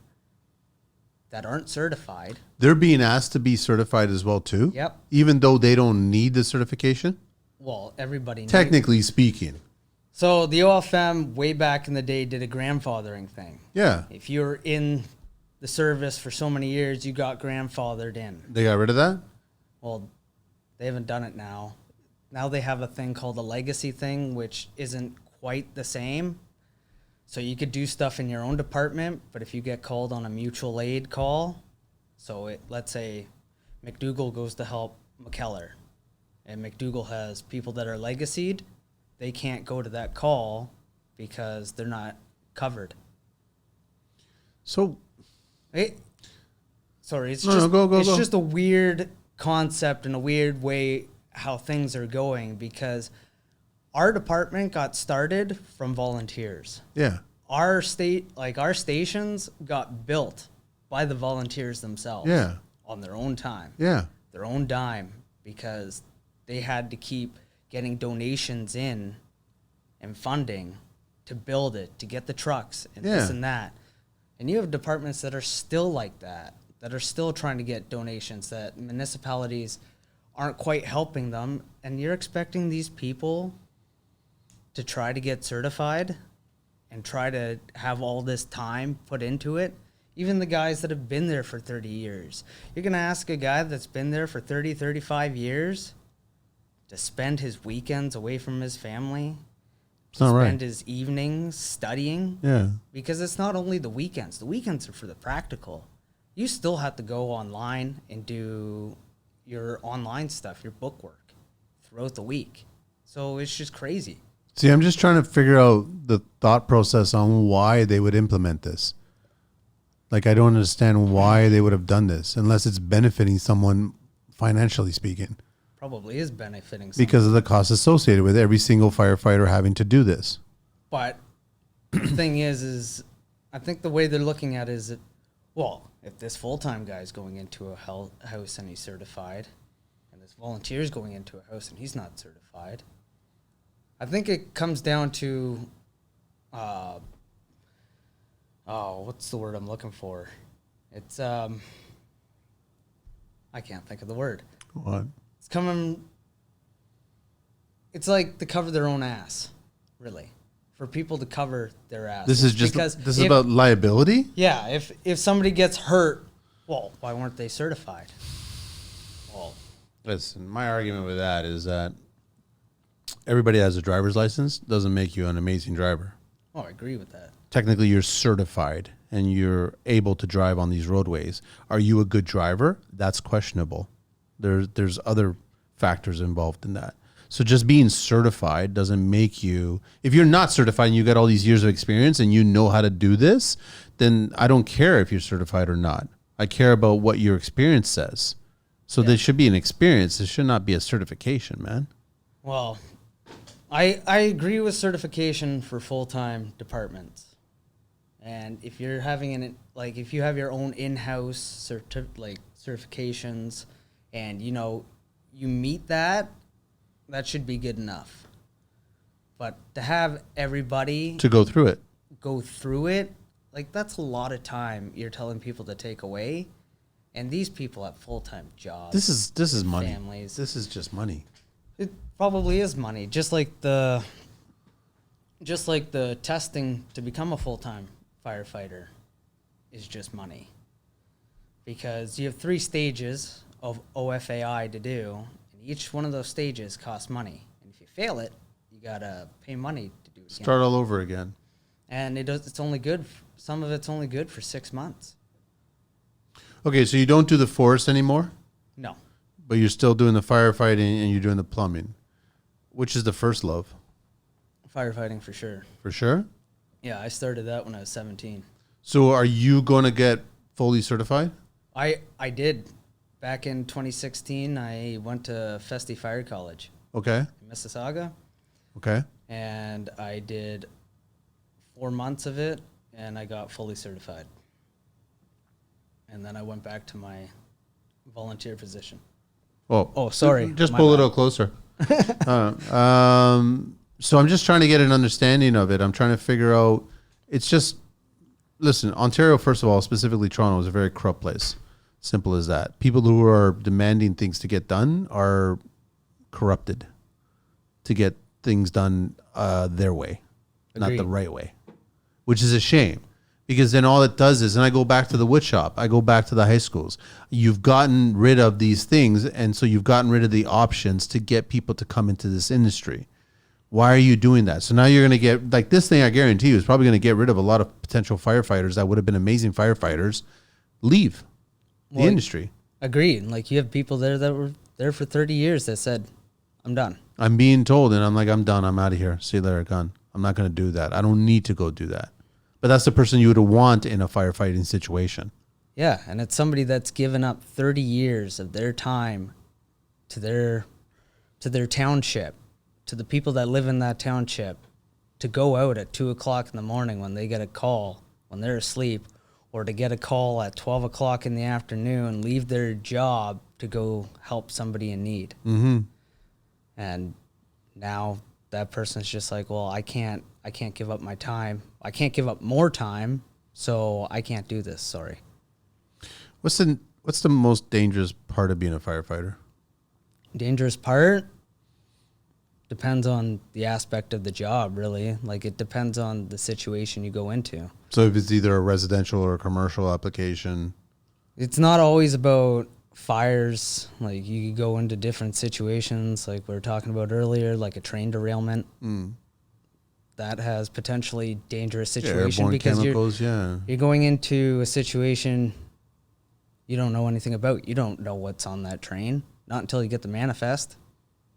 S1: that aren't certified.
S2: They're being asked to be certified as well, too?
S1: Yep.
S2: Even though they don't need the certification?
S1: Well, everybody needs.
S2: Technically speaking.
S1: So the OFM way back in the day did a grandfathering thing.
S2: Yeah.
S1: If you're in the service for so many years, you got grandfathered in.
S2: They got rid of that?
S1: Well, they haven't done it now. Now they have a thing called a legacy thing, which isn't quite the same. So you could do stuff in your own department, but if you get called on a mutual aid call, let's say McDougall goes to help McKellar, and McDougall has people that are legacied, they can't go to that call because they're not covered.
S2: So,
S1: Sorry, it's
S2: go.
S1: just a weird concept and a weird way how things are going, because our department got started from volunteers.
S2: yeah.
S1: Our stations got built by the volunteers themselves.
S2: Yeah.
S1: On their own time.
S2: Yeah.
S1: Their own dime, because they had to keep getting donations in and funding to build it, to get the trucks and this and that. And you have departments that are still like that are still trying to get donations, that municipalities aren't quite helping them, and you're expecting these people to try to get certified and try to have all this time put into it. Even the guys that have been there for 30 years. You're going to ask a guy that's been there for 30, 35 years to spend his weekends away from his family,
S2: It's not
S1: spend
S2: right.
S1: his evenings studying.
S2: Yeah.
S1: Because it's not only the weekends. The weekends are for the practical. You still have to go online and do your online stuff, your book work throughout the week. So it's just crazy.
S2: See, I'm just trying to figure out the thought process on why they would implement this. Like, I don't understand why they would have done this unless it's benefiting someone financially speaking.
S1: Probably is benefiting someone.
S2: Because of the cost associated with every single firefighter having to do this.
S1: But the thing is I think the way they're looking at it is that, well, if this full-time guy is going into a house and he's certified, and this volunteer is going into a house and he's not certified, I think it comes down to, what's the word I'm looking for? It's, I can't think of the word.
S2: What?
S1: It's like to cover their own ass, really. For people to cover their ass.
S2: This is just, this is about liability?
S1: Yeah, if somebody gets hurt, well, why weren't they certified? Well,
S2: listen, my argument with that is that everybody has a driver's license doesn't make you an amazing driver.
S1: oh, I agree with that.
S2: Technically, you're certified and you're able to drive on these roadways. Are you a good driver? That's questionable. There's other factors involved in that. So just being certified doesn't make you, if you're not certified and you got all these years of experience and you know how to do this, then I don't care if you're certified or not. I care about what your experience says. So there should be an experience. It should not be a certification, man.
S1: Well, I agree with certification for full-time departments. And if you're having if you have your own in-house certifications and, you meet that should be good enough. But to have everybody
S2: To go through it.
S1: That's a lot of time you're telling people to take away. And these people have full-time jobs.
S2: This is money.
S1: Families.
S2: This is just money.
S1: It probably is money. Just like the testing to become a full-time firefighter is just money. Because you have 3 stages of OFAI to do. Each one of those stages costs money. And if you fail it, you got to pay money to do it again.
S2: Start all over again.
S1: And it's only good, some of it's only good for 6 months.
S2: Okay, so you don't do the forest anymore,
S1: No.
S2: but you're still doing the firefighting and you're doing the plumbing. Which is the first love?
S1: Firefighting for sure.
S2: For sure?
S1: Yeah, I started that when I was 17.
S2: So are you going to get fully certified?
S1: I did. Back in 2016, I went to Festi Fire College
S2: Okay.
S1: in Mississauga.
S2: Okay.
S1: And I did 4 months of it, and I got fully certified. And then I went back to my volunteer position.
S2: Oh,
S1: sorry.
S2: Just
S1: My
S2: pull
S1: bad.
S2: it out closer. So I'm just trying to get an understanding of it. I'm trying to figure out. It's just, listen, Ontario, first of all, specifically Toronto, is a very corrupt place. Simple as that. People who are demanding things to get done are corrupted to get things done their way, not the right way, which is a shame. Because then all it does is, and I go back to the wood shop, I go back to the high schools. You've gotten rid of these things, and so you've gotten rid of the options to get people to come into this industry. Why are you doing that? So now you're going to get, like this thing, I guarantee you, is probably going to get rid of a lot of potential firefighters that would have been amazing firefighters, leave the industry.
S1: Agreed. Like, you have people there that were there for 30 years that said, I'm done.
S2: I'm being told, and I'm like, I'm done. I'm out of here. See you later, gone. I'm not going to do that. I don't need to go do that. But that's the person you would want in a firefighting situation.
S1: Yeah, and it's somebody that's given up 30 years of their time to their township, to the people that live in that township, to go out at 2 o'clock in the morning when they get a call, when they're asleep, or to get a call at 12 o'clock in the afternoon, leave their job to go help somebody in need.
S2: Mm-hmm.
S1: And now that person's just like, well, I can't give up my time. I can't give up more time, so I can't do this. Sorry.
S2: What's the most dangerous part of being a firefighter?
S1: Dangerous part depends on the aspect of the job, really. Like, it depends on the situation you go into.
S2: So if it's either a residential or a commercial application.
S1: It's not always about fires. Like, you could go into different situations, like we were talking about earlier, like a train derailment. That has potentially dangerous situation,
S2: airborne
S1: because
S2: chemicals,
S1: you're going into a situation you don't know anything about. You don't know what's on that train, not until you get the manifest.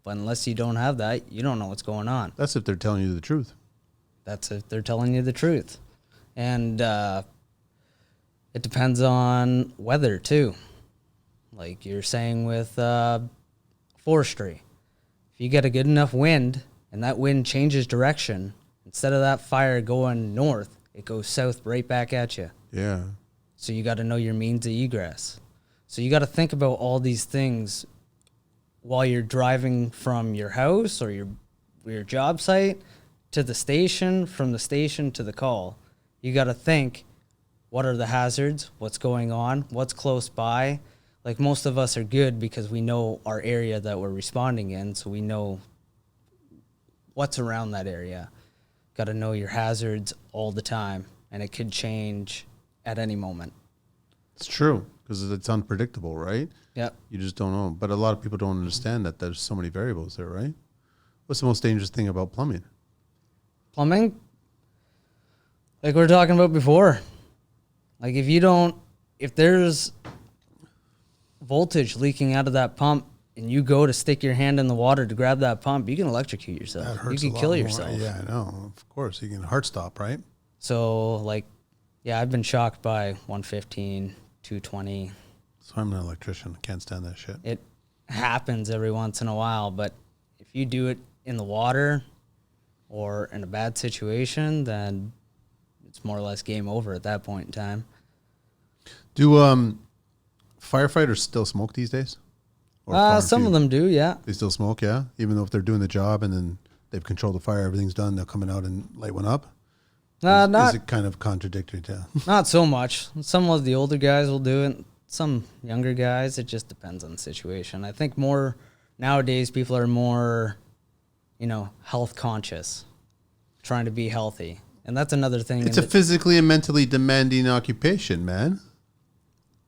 S1: But unless you don't have that, you don't know what's going on.
S2: That's if they're telling you the truth.
S1: That's if they're telling you the truth. And it depends on weather, too. Like you're saying with forestry. If you get a good enough wind and that wind changes direction, instead of that fire going north, it goes south right back at you.
S2: Yeah.
S1: So you got to know your means of egress. So you got to think about all these things while you're driving from your house or your job site to the station, from the station to the call. You got to think, what are the hazards? What's going on? What's close by? Like, most of us are good because we know our area that we're responding in, so we know what's around that area. Got to know your hazards all the time, and it could change at any moment.
S2: It's true, because it's unpredictable, right?
S1: Yeah.
S2: You just don't know. But a lot of people don't understand that there's so many variables there, right? What's the most dangerous thing about plumbing?
S1: Plumbing, like we were talking about before. Like, if there's voltage leaking out of that pump and you go to stick your hand in the water to grab that pump, you can electrocute yourself.
S2: That hurts
S1: You
S2: a
S1: can
S2: lot
S1: kill
S2: more.
S1: yourself.
S2: Yeah, I know. Of course. You can heart stop, right?
S1: So, like, yeah, I've been shocked by 115, 220.
S2: So I'm an electrician. I can't stand that shit.
S1: It happens every once in a while, but if you do it in the water or in a bad situation, then it's more or less game over at that point in time.
S2: Do firefighters still smoke these days? Or
S1: Some of them do, yeah.
S2: They still smoke, yeah? Even though if they're doing the job and then they've controlled the fire, everything's done, they're coming out and light one up? Is it kind of contradictory to?
S1: Not so much. Some of the older guys will do it. Some younger guys, it just depends on the situation. I think more nowadays people are more, health conscious, trying to be healthy. And that's another thing.
S2: It's a physically and mentally demanding occupation, man.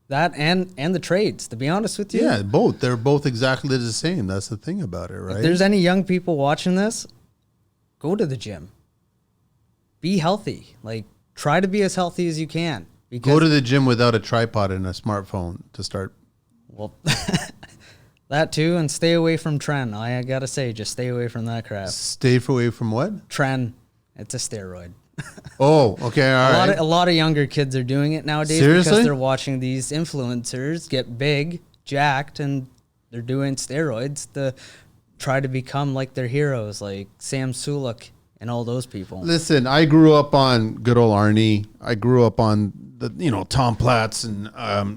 S1: That and the trades, to be honest with you.
S2: Yeah, both. They're both exactly the same. That's the thing about it, right?
S1: If there's any young people watching this, go to the gym. Be healthy. Like, try to be as healthy as you can.
S2: Go to the gym without a tripod and a smartphone to start.
S1: Well, that too, and stay away from Tren. I gotta say, just stay away from that crap.
S2: Stay away from what?
S1: Tren. It's a steroid.
S2: Oh, okay, all right.
S1: A lot of younger kids are doing it nowadays.
S2: Seriously?
S1: Because they're watching these influencers get big, jacked, and they're doing steroids to try to become like their heroes, like Sam Sulek and all those people.
S2: Listen, I grew up on good old Arnie. I grew up on the Tom Platz, and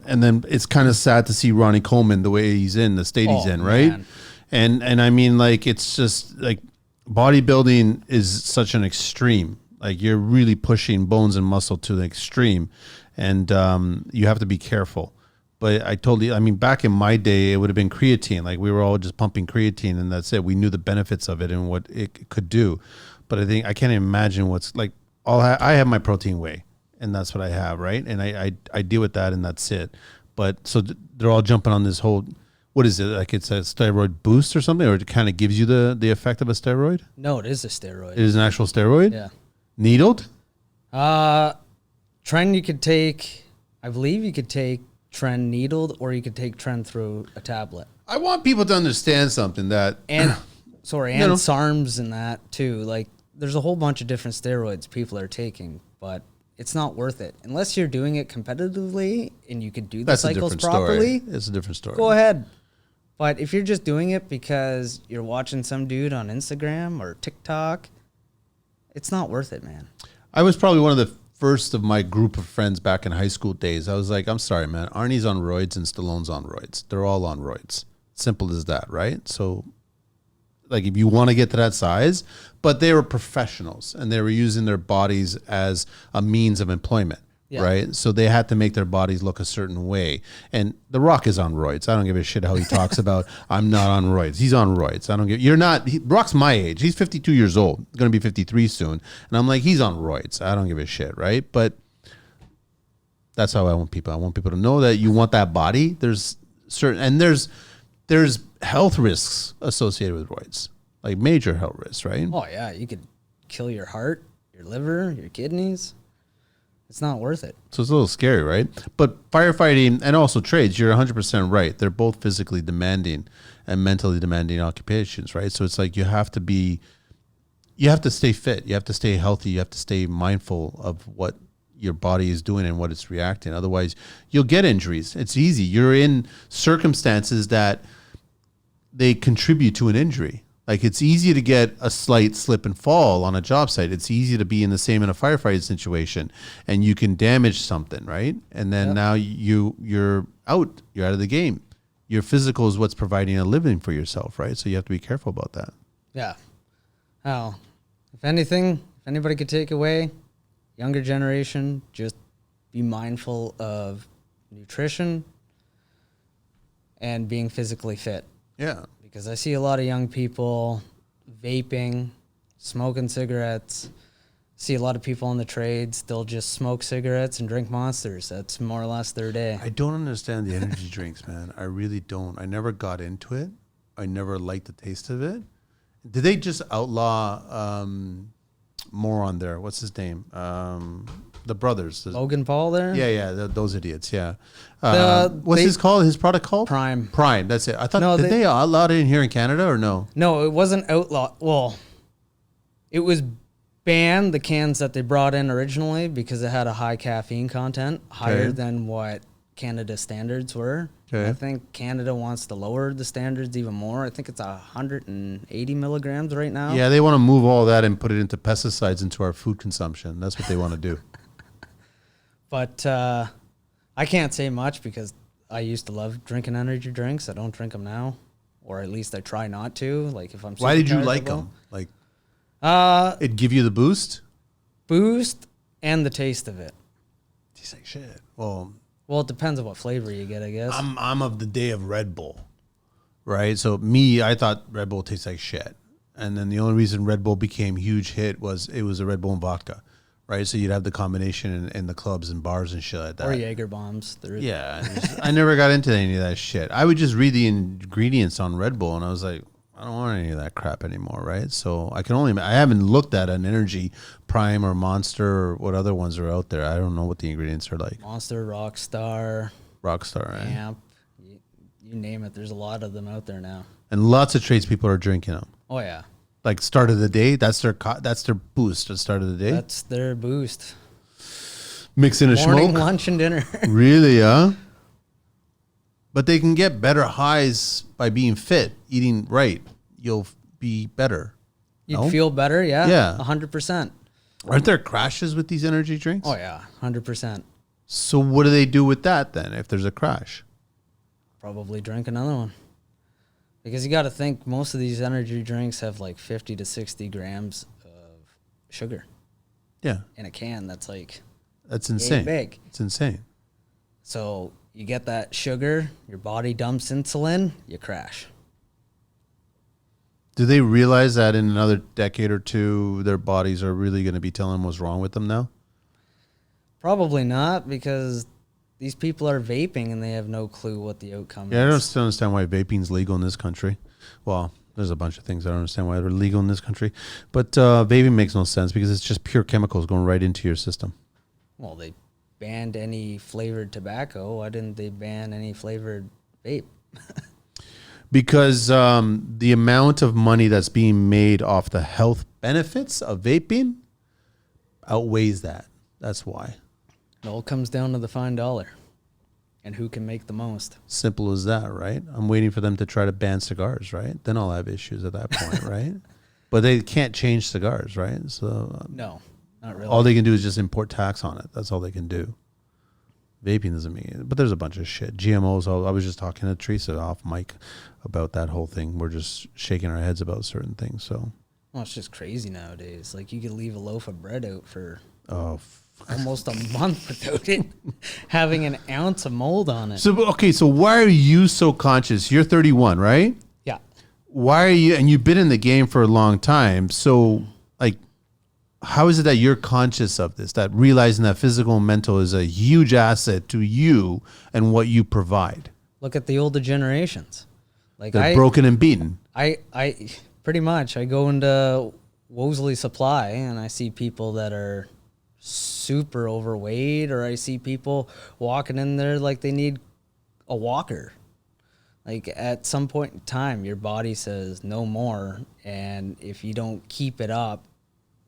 S2: then it's kind of sad to see Ronnie Coleman the way he's in, the state he's in, right?
S1: Man.
S2: And I mean, like, it's just like bodybuilding is such an extreme. Like, you're really pushing bones and muscle to the extreme, and you have to be careful. But back in my day, it would have been creatine. Like, we were all just pumping creatine, and that's it. We knew the benefits of it and what it could do. But I can't imagine what's like. I have my protein whey, and that's what I have, right? And I deal with that, and that's it. But so they're all jumping on this whole. What is it? Like, it's a steroid boost or something, or it kind of gives you the effect of a steroid?
S1: No, it is a steroid.
S2: It is an actual steroid?
S1: Yeah.
S2: Needled?
S1: Tren you could take, I believe you could take Tren needled, or you could take Tren through a tablet.
S2: I want people to understand something that
S1: And So are ant SARMs and that too. Like, there's a whole bunch of different steroids people are taking, but it's not worth it unless you're doing it competitively and you can do the cycles properly.
S2: It's a different story.
S1: Go ahead. But if you're just doing it because you're watching some dude on Instagram or TikTok, it's not worth it, man.
S2: I was probably one of the first of my group of friends back in high school days. I was like, I'm sorry, man. Arnie's on roids and Stallone's on roids. They're all on roids. Simple as that, right? So, like, if you want to get to that size, but they were professionals and they were using their bodies as a means of employment, right? So they had to make their bodies look a certain way. And The Rock is on roids. I don't give a shit how he talks about, I'm not on roids. He's on roids. You're not, Rock's my age. He's 52 years old, going to be 53 soon. And I'm like, he's on roids. I don't give a shit, right? But that's how I want people. I want people to know that you want that body. There's health risks associated with roids, like major health risks, right?
S1: Oh, yeah. You could kill your heart, your liver, your kidneys. It's not worth it.
S2: So it's a little scary, right? But firefighting and also trades, you're 100% right. They're both physically demanding and mentally demanding occupations, right? So it's like you have to stay fit. You have to stay healthy. You have to stay mindful of what your body is doing and what it's reacting. Otherwise, you'll get injuries. It's easy. You're in circumstances that they contribute to an injury. Like, it's easy to get a slight slip and fall on a job site. It's easy to be in a firefighting situation and you can damage something, right? And then now you're out. You're out of the game. Your physical is what's providing a living for yourself, right? So you have to be careful about that.
S1: Yeah. Oh, if anybody could take away, younger generation, just be mindful of nutrition and being physically fit.
S2: Yeah.
S1: Because I see a lot of young people vaping, smoking cigarettes. See a lot of people in the trade still just smoke cigarettes and drink Monsters. That's more or less their day.
S2: I don't understand the energy drinks, man. I really don't. I never got into it. I never liked the taste of it. Did they just outlaw more on there? What's his name? The brothers.
S1: Logan Paul there?
S2: Yeah, those idiots, yeah. What's his product called?
S1: Prime.
S2: Prime, that's it. I thought, did they outlaw it in here in Canada or no?
S1: No, it wasn't outlawed. Well, it was banned, the cans that they brought in originally, because it had a high caffeine content, higher than what Canada standards were. Okay. I think Canada wants to lower the standards even more. I think it's 180 milligrams right now.
S2: Yeah, they want to move all that and put it into pesticides into our food consumption. That's what they want to do.
S1: But I can't say much because I used to love drinking energy drinks. I don't drink them now, or at least I try not to. Like, if I'm
S2: Why did you like them? Like, it give you the boost
S1: and the taste of it.
S2: Tastes like shit. Well,
S1: it depends on what flavor you get, I guess.
S2: I'm of the day of Red Bull, right? So I thought Red Bull tastes like shit, and then the only reason Red Bull became a huge hit was it was a Red Bull and vodka. Right, so you'd have the combination in the clubs and bars and shit like that.
S1: Or Jaeger bombs.
S2: Yeah, I never got into any of that shit. I would just read the ingredients on Red Bull, and I was like, I don't want any of that crap anymore, right? So I haven't looked at an Energy Prime or Monster or what other ones are out there. I don't know what the ingredients are like.
S1: Monster, Rockstar,
S2: right?
S1: Amp, you name it. There's a lot of them out there now.
S2: And lots of trades people are drinking them.
S1: Oh, yeah.
S2: Like start of the day, that's their boost at start of the day.
S1: That's their boost.
S2: Mix in a
S1: morning,
S2: smoke,
S1: lunch, and dinner.
S2: Really, huh? But they can get better highs by being fit, eating right. You'll be better.
S1: You'd feel better, yeah.
S2: Yeah,
S1: 100%.
S2: Aren't there crashes with these energy drinks?
S1: Oh yeah, 100%.
S2: So what do they do with that then? If there's a crash,
S1: probably drink another one. Because you got to think most of these energy drinks have like 50 to 60 grams of sugar.
S2: Yeah.
S1: In a can that's
S2: insane.
S1: Big.
S2: It's insane.
S1: So you get that sugar, your body dumps insulin, you crash.
S2: Do they realize that in another decade or two, their bodies are really going to be telling them what's wrong with them now?
S1: Probably not, because these people are vaping and they have no clue what the outcome is.
S2: Yeah, I don't still understand why vaping's legal in this country. Well, there's a bunch of things I don't understand why they're legal in this country. But vaping makes no sense because it's just pure chemicals going right into your system.
S1: Well, they banned any flavored tobacco. Why didn't they ban any flavored vape?
S2: Because the amount of money that's being made off the health benefits of vaping outweighs that. That's why.
S1: It all comes down to the fine dollar and who can make the most.
S2: Simple as that, right? I'm waiting for them to try to ban cigars, right? Then I'll have issues at that point, right? But they can't change cigars, right? So
S1: No, not really.
S2: all they can do is just import tax on it. That's all they can do. Vaping doesn't mean it. But there's a bunch of shit. GMOs, I was just talking to Teresa off mic about that whole thing. We're just shaking our heads about certain things. So,
S1: well, it's just crazy nowadays. Like, you could leave a loaf of bread out for
S2: almost
S1: a month without it having an ounce of mold on it.
S2: So, okay, so why are you so conscious? You're 31, right?
S1: Yeah.
S2: Why are you, and you've been in the game for a long time. So, like, how is it that you're conscious of this, that realizing that physical and mental is a huge asset to you and what you provide?
S1: Look at the older generations. Like,
S2: They're broken and beaten.
S1: I pretty much, I go into Wosley Supply and I see people that are super overweight, or I see people walking in there like they need a walker. Like, at some point in time, your body says no more. And if you don't keep it up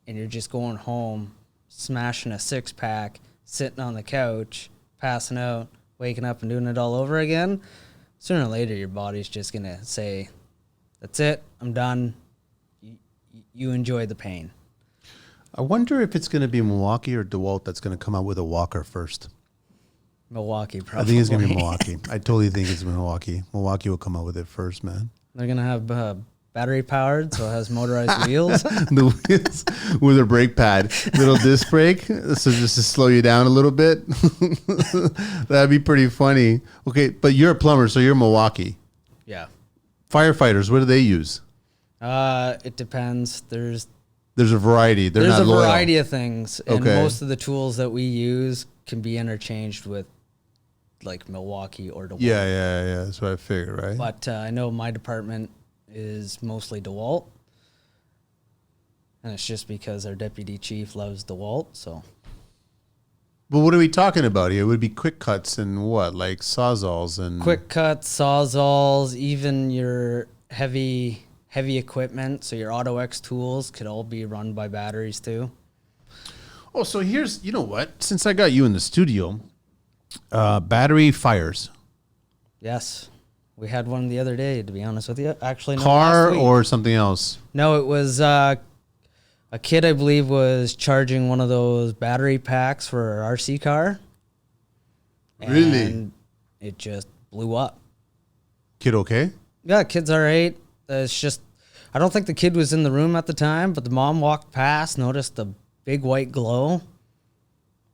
S1: and you're just going home, smashing a 6-pack, sitting on the couch, passing out, waking up and doing it all over again, sooner or later your body's just going to say, that's it, I'm done. You enjoy the pain.
S2: I wonder if it's going to be Milwaukee or DeWalt that's going to come out with a walker first.
S1: Milwaukee, probably.
S2: I think it's going to be Milwaukee. I totally think it's Milwaukee. Milwaukee will come out with it first, man.
S1: They're going to have battery powered, so it has motorized wheels.
S2: The wheels with a brake pad, little disc brake, so just to slow you down a little bit. That'd be pretty funny. Okay, but you're a plumber, so you're Milwaukee.
S1: Yeah.
S2: Firefighters, what do they use?
S1: It depends. There's
S2: a variety. There's
S1: a
S2: not loyal.
S1: variety of things, and
S2: Okay.
S1: most of the tools that we use can be interchanged with, like, Milwaukee or DeWalt.
S2: Yeah. That's what I figured, right?
S1: But I know my department is mostly DeWalt, and it's just because our deputy chief loves DeWalt. So,
S2: But what are we talking about here? It would be quick cuts and what, like sawzalls and
S1: quick cuts, sawzalls, even your heavy equipment. So your Auto X tools could all be run by batteries too.
S2: Oh, so here's, you know what? Since I got you in the studio, battery fires.
S1: Yes. We had one the other day, to be honest with you. Actually, no,
S2: Car
S1: last week.
S2: or something else?
S1: No, it was a kid, I believe, was charging one of those battery packs for our RC car.
S2: Really?
S1: And it just blew up.
S2: Kid okay?
S1: Yeah, kid's all right. It's just, I don't think the kid was in the room at the time, but the mom walked past, noticed the big white glow,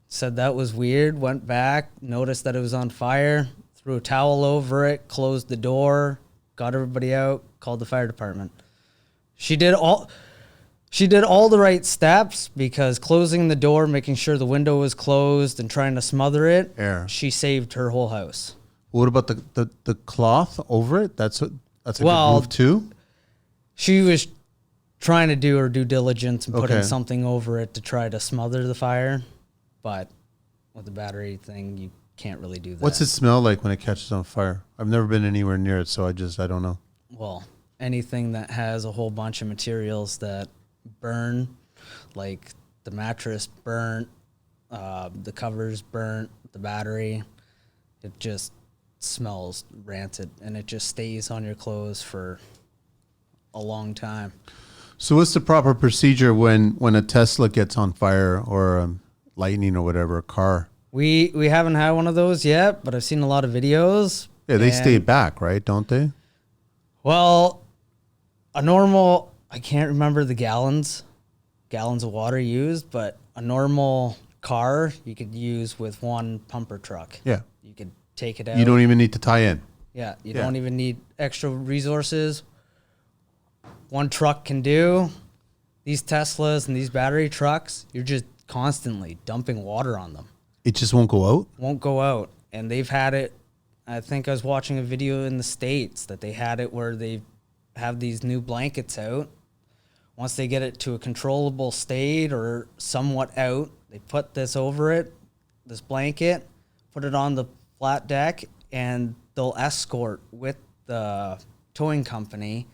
S1: said that was weird, went back, noticed that it was on fire, threw a towel over it, closed the door, got everybody out, called the fire department. She did all the right steps, because closing the door, making sure the window was closed, and trying to smother it,
S2: Air.
S1: she saved her whole house.
S2: What about the cloth over it? That's a good move too?
S1: She was trying to do her due diligence and putting
S2: Okay.
S1: something over it to try to smother the fire. But with the battery thing, you can't really do that.
S2: What's it smell like when it catches on fire? I've never been anywhere near it, so I don't know.
S1: Well, anything that has a whole bunch of materials that burn, like the mattress burnt, the covers burnt, the battery, it just smells rancid, and it just stays on your clothes for a long time.
S2: So what's the proper procedure when a Tesla gets on fire or lightning or whatever, a car?
S1: We haven't had one of those yet, but I've seen a lot of videos.
S2: Yeah, they
S1: and-
S2: stay back, right? Don't they?
S1: Well, a normal, I can't remember the gallons of water used, but a normal car you could use with one pumper truck.
S2: Yeah.
S1: You could take it out.
S2: You don't even need to tie in.
S1: Yeah, you
S2: Yeah.
S1: don't even need extra resources. One truck can do. These Teslas and these battery trucks, you're just constantly dumping water on them.
S2: It just won't go out?
S1: Won't go out. And they've had it, I think I was watching a video in the States that they had it where they have these new blankets out. Once they get it to a controllable state or somewhat out, they put this over it, this blanket, put it on the flat deck, and they'll escort with the towing company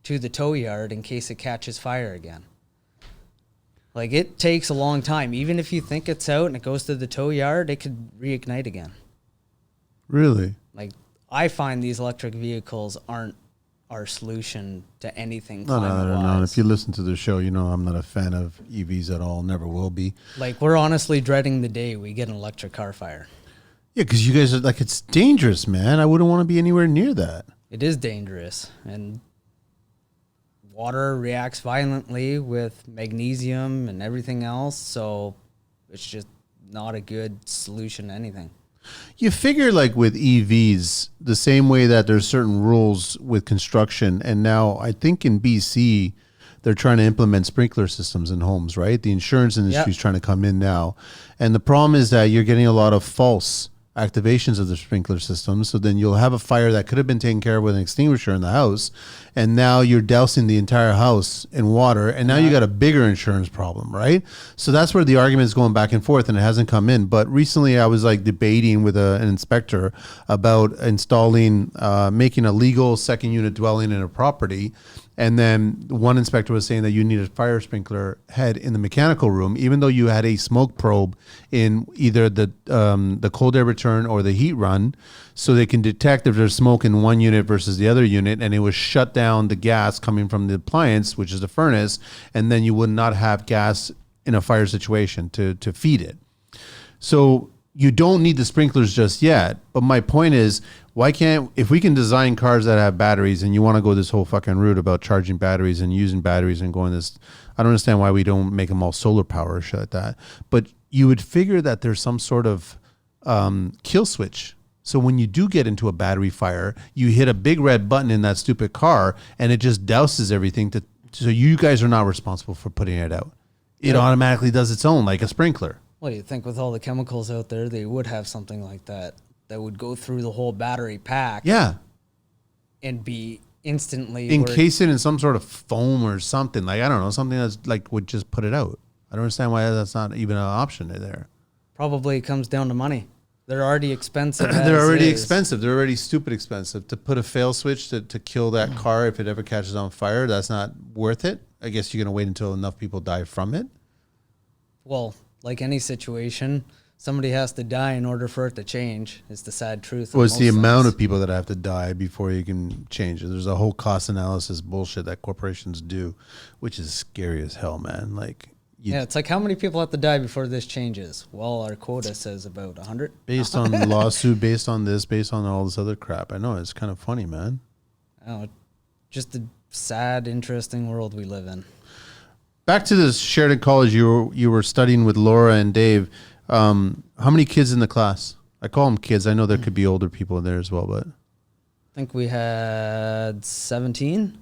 S1: to the tow yard in case it catches fire again. Like, it takes a long time. Even if you think it's out and it goes to the tow yard, it could reignite again.
S2: Really?
S1: Like, I find these electric vehicles aren't our solution to anything.
S2: No. If you listen to the show, you know I'm not a fan of EVs at all. Never will be.
S1: Like, we're honestly dreading the day we get an electric car fire.
S2: Yeah, because you guys are like, it's dangerous, man. I wouldn't want to be anywhere near that.
S1: It is dangerous. And water reacts violently with magnesium and everything else. So it's just not a good solution to anything.
S2: You figure like with EVs, the same way that there's certain rules with construction. And now I think in BC, they're trying to implement sprinkler systems in homes, right? The insurance industry is trying to come in now. And the problem is that you're getting a lot of false activations of the sprinkler system. So then you'll have a fire that could have been taken care of with an extinguisher in the house. And now you're dousing the entire house in water. And now you got a bigger insurance problem, right? So that's where the argument is going back and forth, and it hasn't come in. But recently I was like debating with an inspector about installing, making a legal second unit dwelling in a property. And then one inspector was saying that you need a fire sprinkler head in the mechanical room, even though you had a smoke probe in either the cold air return or the heat run, so they can detect if there's smoke in one unit versus the other unit, and it would shut down the gas coming from the appliance, which is the furnace, and then you would not have gas in a fire situation to feed it. So you don't need the sprinklers just yet. But my point is, why can't, if we can design cars that have batteries, and you want to go this whole fucking route about charging batteries and using batteries and going this, I don't understand why we don't make them all solar power or shit like that. But you would figure that there's some sort of kill switch. So when you do get into a battery fire, you hit a big red button in that stupid car and it just douses everything. So you guys are not responsible for putting it out. It automatically does its own, like a sprinkler.
S1: Well, you think with all the chemicals out there, they would have something like that would go through the whole battery pack.
S2: Yeah.
S1: And be instantly
S2: encase it in some sort of foam or something. Like, I don't know, something that's like would just put it out. I don't understand why that's not even an option there.
S1: Probably comes down to money. They're already expensive.
S2: They're already expensive. They're already stupid expensive. To put a fail switch to kill that car if it ever catches on fire, that's not worth it. I guess you're going to wait until enough people die from it.
S1: Well, like any situation, somebody has to die in order for it to change. It's the sad truth.
S2: Well, it's the amount of people that have to die before you can change it. There's a whole cost analysis bullshit that corporations do, which is scary as hell, man. Like,
S1: it's like, how many people have to die before this changes? Well, our quota says about 100.
S2: Based on the lawsuit, based on this, based on all this other crap. I know, it's kind of funny, man.
S1: Oh, just the sad, interesting world we live in.
S2: Back to this Sheridan College, you were studying with Laura and Dave. How many kids in the class? I call them kids. I know there could be older people in there as well, but
S1: I think we had 17.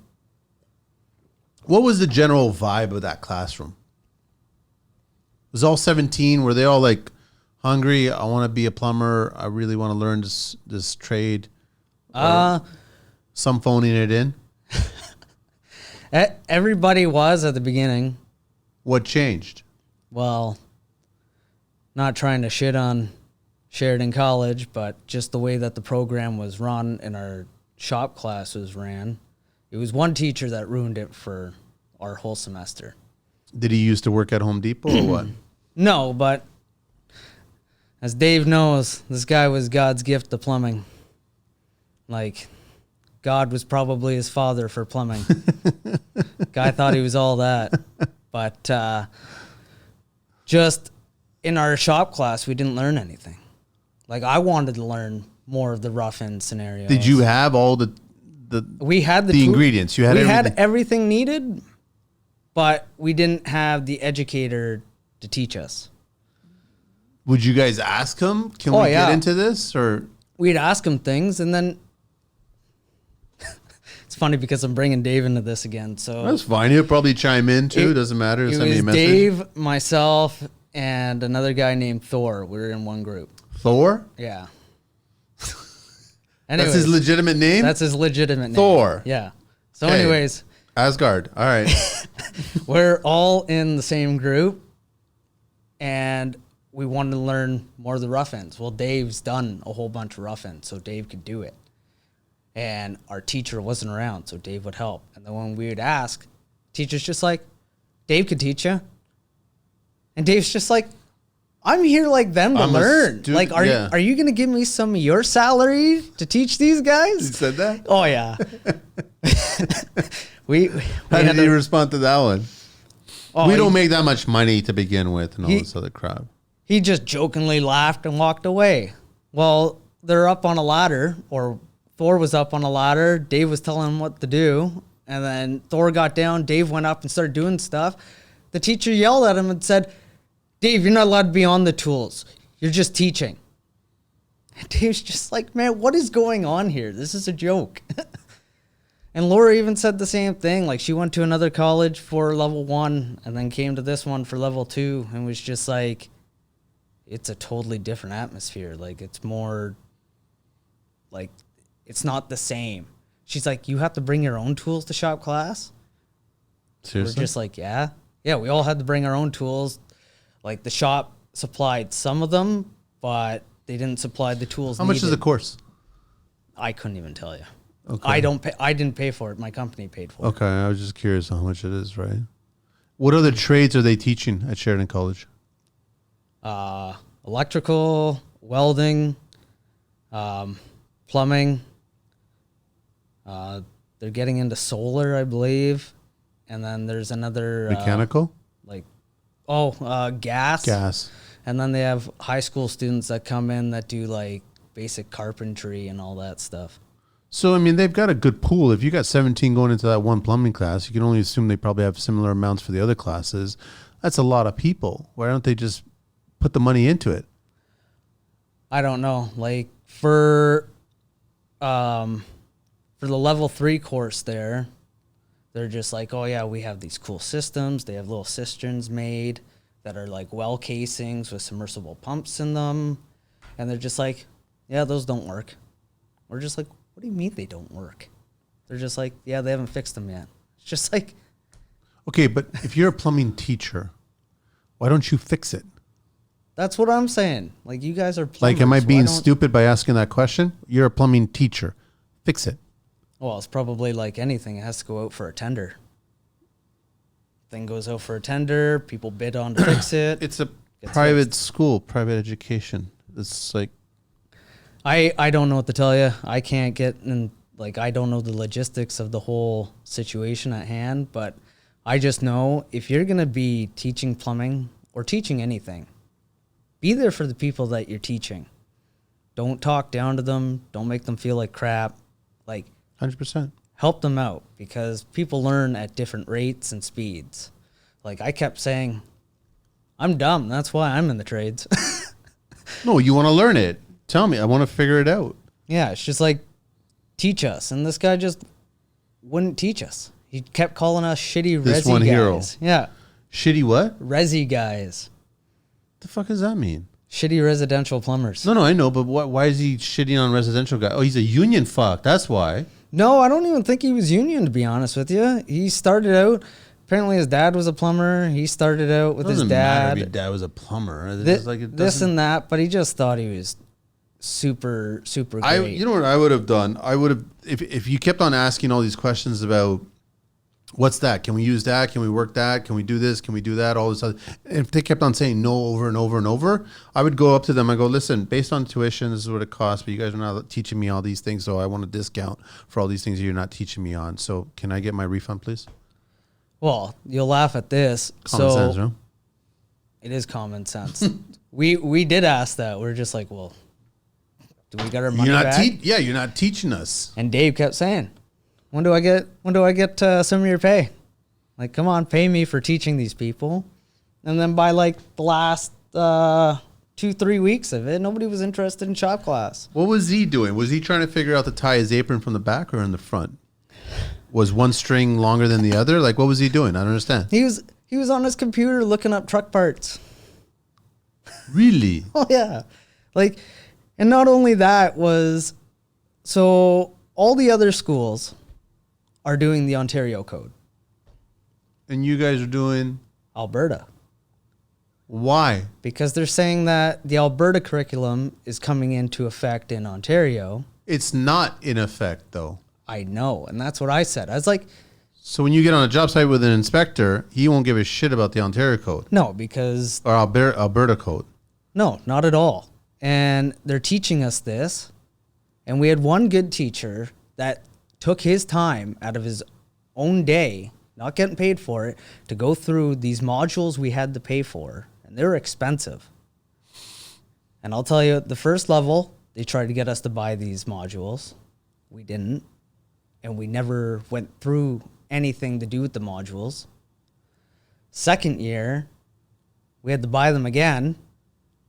S2: What was the general vibe of that classroom? It was all 17. Were they all like hungry? I want to be a plumber. I really want to learn this trade. Some phoning it in.
S1: Everybody was at the beginning.
S2: What changed?
S1: Well, not trying to shit on Sheridan College, but just the way that the program was run and our shop classes ran. It was one teacher that ruined it for our whole semester.
S2: Did he used to work at Home Depot or what?
S1: No, but as Dave knows, this guy was God's gift to plumbing. Like, God was probably his father for plumbing. Guy thought he was all that. But just in our shop class, we didn't learn anything. Like, I wanted to learn more of the rough end scenarios.
S2: Did you have all the
S1: we had
S2: the ingredients? You had
S1: we
S2: everything.
S1: had everything needed, but we didn't have the educator to teach us.
S2: Would you guys ask him? Can we get into this? Or
S1: we'd ask him things, and then it's funny because I'm bringing Dave into this again. So
S2: that's fine. He'll probably chime in too. Doesn't matter.
S1: It
S2: Send me a
S1: was
S2: message.
S1: Dave, myself, and another guy named Thor. We were in one group.
S2: Thor?
S1: Yeah.
S2: Anyways, that's his legitimate name?
S1: That's his legitimate name.
S2: Thor.
S1: Yeah. So anyways.
S2: Asgard. All right.
S1: We're all in the same group, and we wanted to learn more of the rough ends. Well, Dave's done a whole bunch of rough ends, so Dave could do it. and our teacher wasn't around, so Dave would help. And then when we would ask, teacher's just like, Dave could teach you. And Dave's just like, I'm here like them to learn. Like, are you going to give me some of your salary to teach these guys?
S2: You said that?
S1: Oh, yeah.
S2: How did you respond to that one?
S1: Oh,
S2: we don't make that much money to begin with and all this other crap.
S1: He just jokingly laughed and walked away. Well, they're up on a ladder, or Thor was up on a ladder. Dave was telling him what to do. And then Thor got down. Dave went up and started doing stuff. The teacher yelled at him and said, Dave, you're not allowed to be on the tools. You're just teaching. And Dave's just like, man, what is going on here? This is a joke. And Laura even said the same thing. Like, she went to another college for level 1 and then came to this one for level 2 and was just like, it's a totally different atmosphere. Like, it's more like, it's not the same. She's like, you have to bring your own tools to shop class?
S2: Seriously?
S1: We're just like, yeah. Yeah, we all had to bring our own tools. Like, the shop supplied some of them, but they didn't supply the tools
S2: How much is the course?
S1: I couldn't even tell you.
S2: Okay.
S1: I didn't pay for it. My company paid for it.
S2: Okay, I was just curious how much it is, right? What other trades are they teaching at Sheridan College?
S1: Electrical, welding, plumbing. They're getting into solar, I believe. And then there's another...
S2: Mechanical?
S1: Gas.
S2: Gas.
S1: And then they have high school students that come in that do, like, basic carpentry and all that stuff.
S2: So, I mean, they've got a good pool. If you got 17 going into that one plumbing class, you can only assume they probably have similar amounts for the other classes. That's a lot of people. Why don't they just put the money into it?
S1: I don't know. Like, for the level 3 course there, they're just like, oh, yeah, we have these cool systems. They have little cisterns made that are like well casings with submersible pumps in them. And they're just like, yeah, those don't work. We're just like, what do you mean they don't work? They're just like, yeah, they haven't fixed them yet. It's just like...
S2: Okay, but if you're a plumbing teacher, why don't you fix it?
S1: That's what I'm saying. Like, you guys are plumbers.
S2: Like, am I being stupid by asking that question? You're a plumbing teacher. Fix it.
S1: Well, it's probably like anything. It has to go out for a tender. Thing goes out for a tender. People bid on to fix it.
S2: It's a private school, private education. It's like...
S1: I don't know what to tell you. I can't get in, like, I don't know the logistics of the whole situation at hand, but I just know if you're going to be teaching plumbing or teaching anything, be there for the people that you're teaching. Don't talk down to them. Don't make them feel like crap. Like,
S2: 100%.
S1: Help them out, because people learn at different rates and speeds. Like, I kept saying, I'm dumb. That's why I'm in the trades.
S2: No, you want to learn it. Tell me. I want to figure it out.
S1: Yeah, it's just like, teach us. And this guy just wouldn't teach us. He kept calling us shitty
S2: This
S1: resi
S2: one
S1: guys.
S2: hero.
S1: Yeah.
S2: Shitty what?
S1: Resi guys.
S2: The fuck does that mean?
S1: Shitty residential plumbers.
S2: No, I know, but why is he shitting on residential guy? Oh, he's a union fuck. That's why.
S1: No, I don't even think he was union, to be honest with you. He started out, apparently his dad was a plumber. He started out with his
S2: Doesn't
S1: dad.
S2: matter if your dad was a plumber.
S1: This and that, but he just thought he was super great.
S2: You know what I would have done? I would have, if you kept on asking all these questions about what's that? Can we use that? Can we work that? Can we do this? Can we do that? All this other. If they kept on saying no over and over and over, I would go up to them and go, listen, based on tuition, this is what it costs, but you guys are not teaching me all these things, so I want a discount for all these things that you're not teaching me on. So can I get my refund, please?
S1: Well, you'll laugh at this.
S2: Common sense, no?
S1: It is common sense. we did ask that. We're just like, well, do we get our money back?
S2: You're not teaching us.
S1: And Dave kept saying, when do I get some of your pay? Like, come on, pay me for teaching these people. And then by like the last 2-3 weeks of it, nobody was interested in shop class.
S2: What was he doing? Was he trying to figure out to tie his apron from the back or in the front? Was one string longer than the other? Like, what was he doing? I don't understand.
S1: He was on his computer looking up truck parts.
S2: Really?
S1: Oh yeah. Like, and not only that was, so all the other schools are doing the Ontario code.
S2: And you guys are doing?
S1: Alberta.
S2: Why?
S1: Because they're saying that the Alberta curriculum is coming into effect in Ontario,
S2: It's not in effect, though.
S1: I know. And that's what I said. I was like,
S2: So when you get on a job site with an inspector, he won't give a shit about the Ontario code.
S1: no, because
S2: Or Alberta code.
S1: no, not at all. And they're teaching us this. And we had one good teacher that took his time out of his own day, not getting paid for it, to go through these modules we had to pay for. And they were expensive. And I'll tell you, the first level, they tried to get us to buy these modules. We didn't. And we never went through anything to do with the modules. Second year, we had to buy them again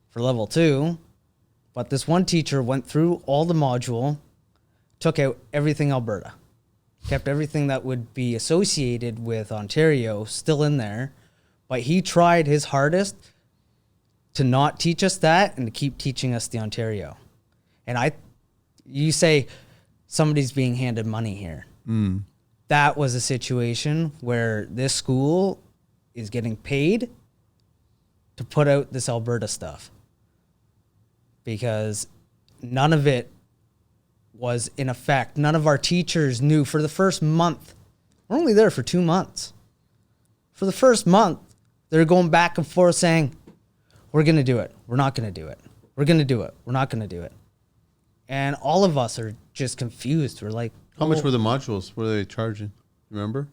S1: for level 2. But this one teacher went through all the module, took out everything Alberta, kept everything that would be associated with Ontario still in there. But he tried his hardest to not teach us that and to keep teaching us the Ontario. And you say somebody's being handed money here. That was a situation where this school is getting paid to put out this Alberta stuff, because none of it was in effect. None of our teachers knew for the first month. We're only there for 2 months. For the first month, they're going back and forth saying, we're going to do it. We're not going to do it. We're going to do it. We're not going to do it. And all of us are just confused. We're like,
S2: How much were the modules? What are they charging? Remember?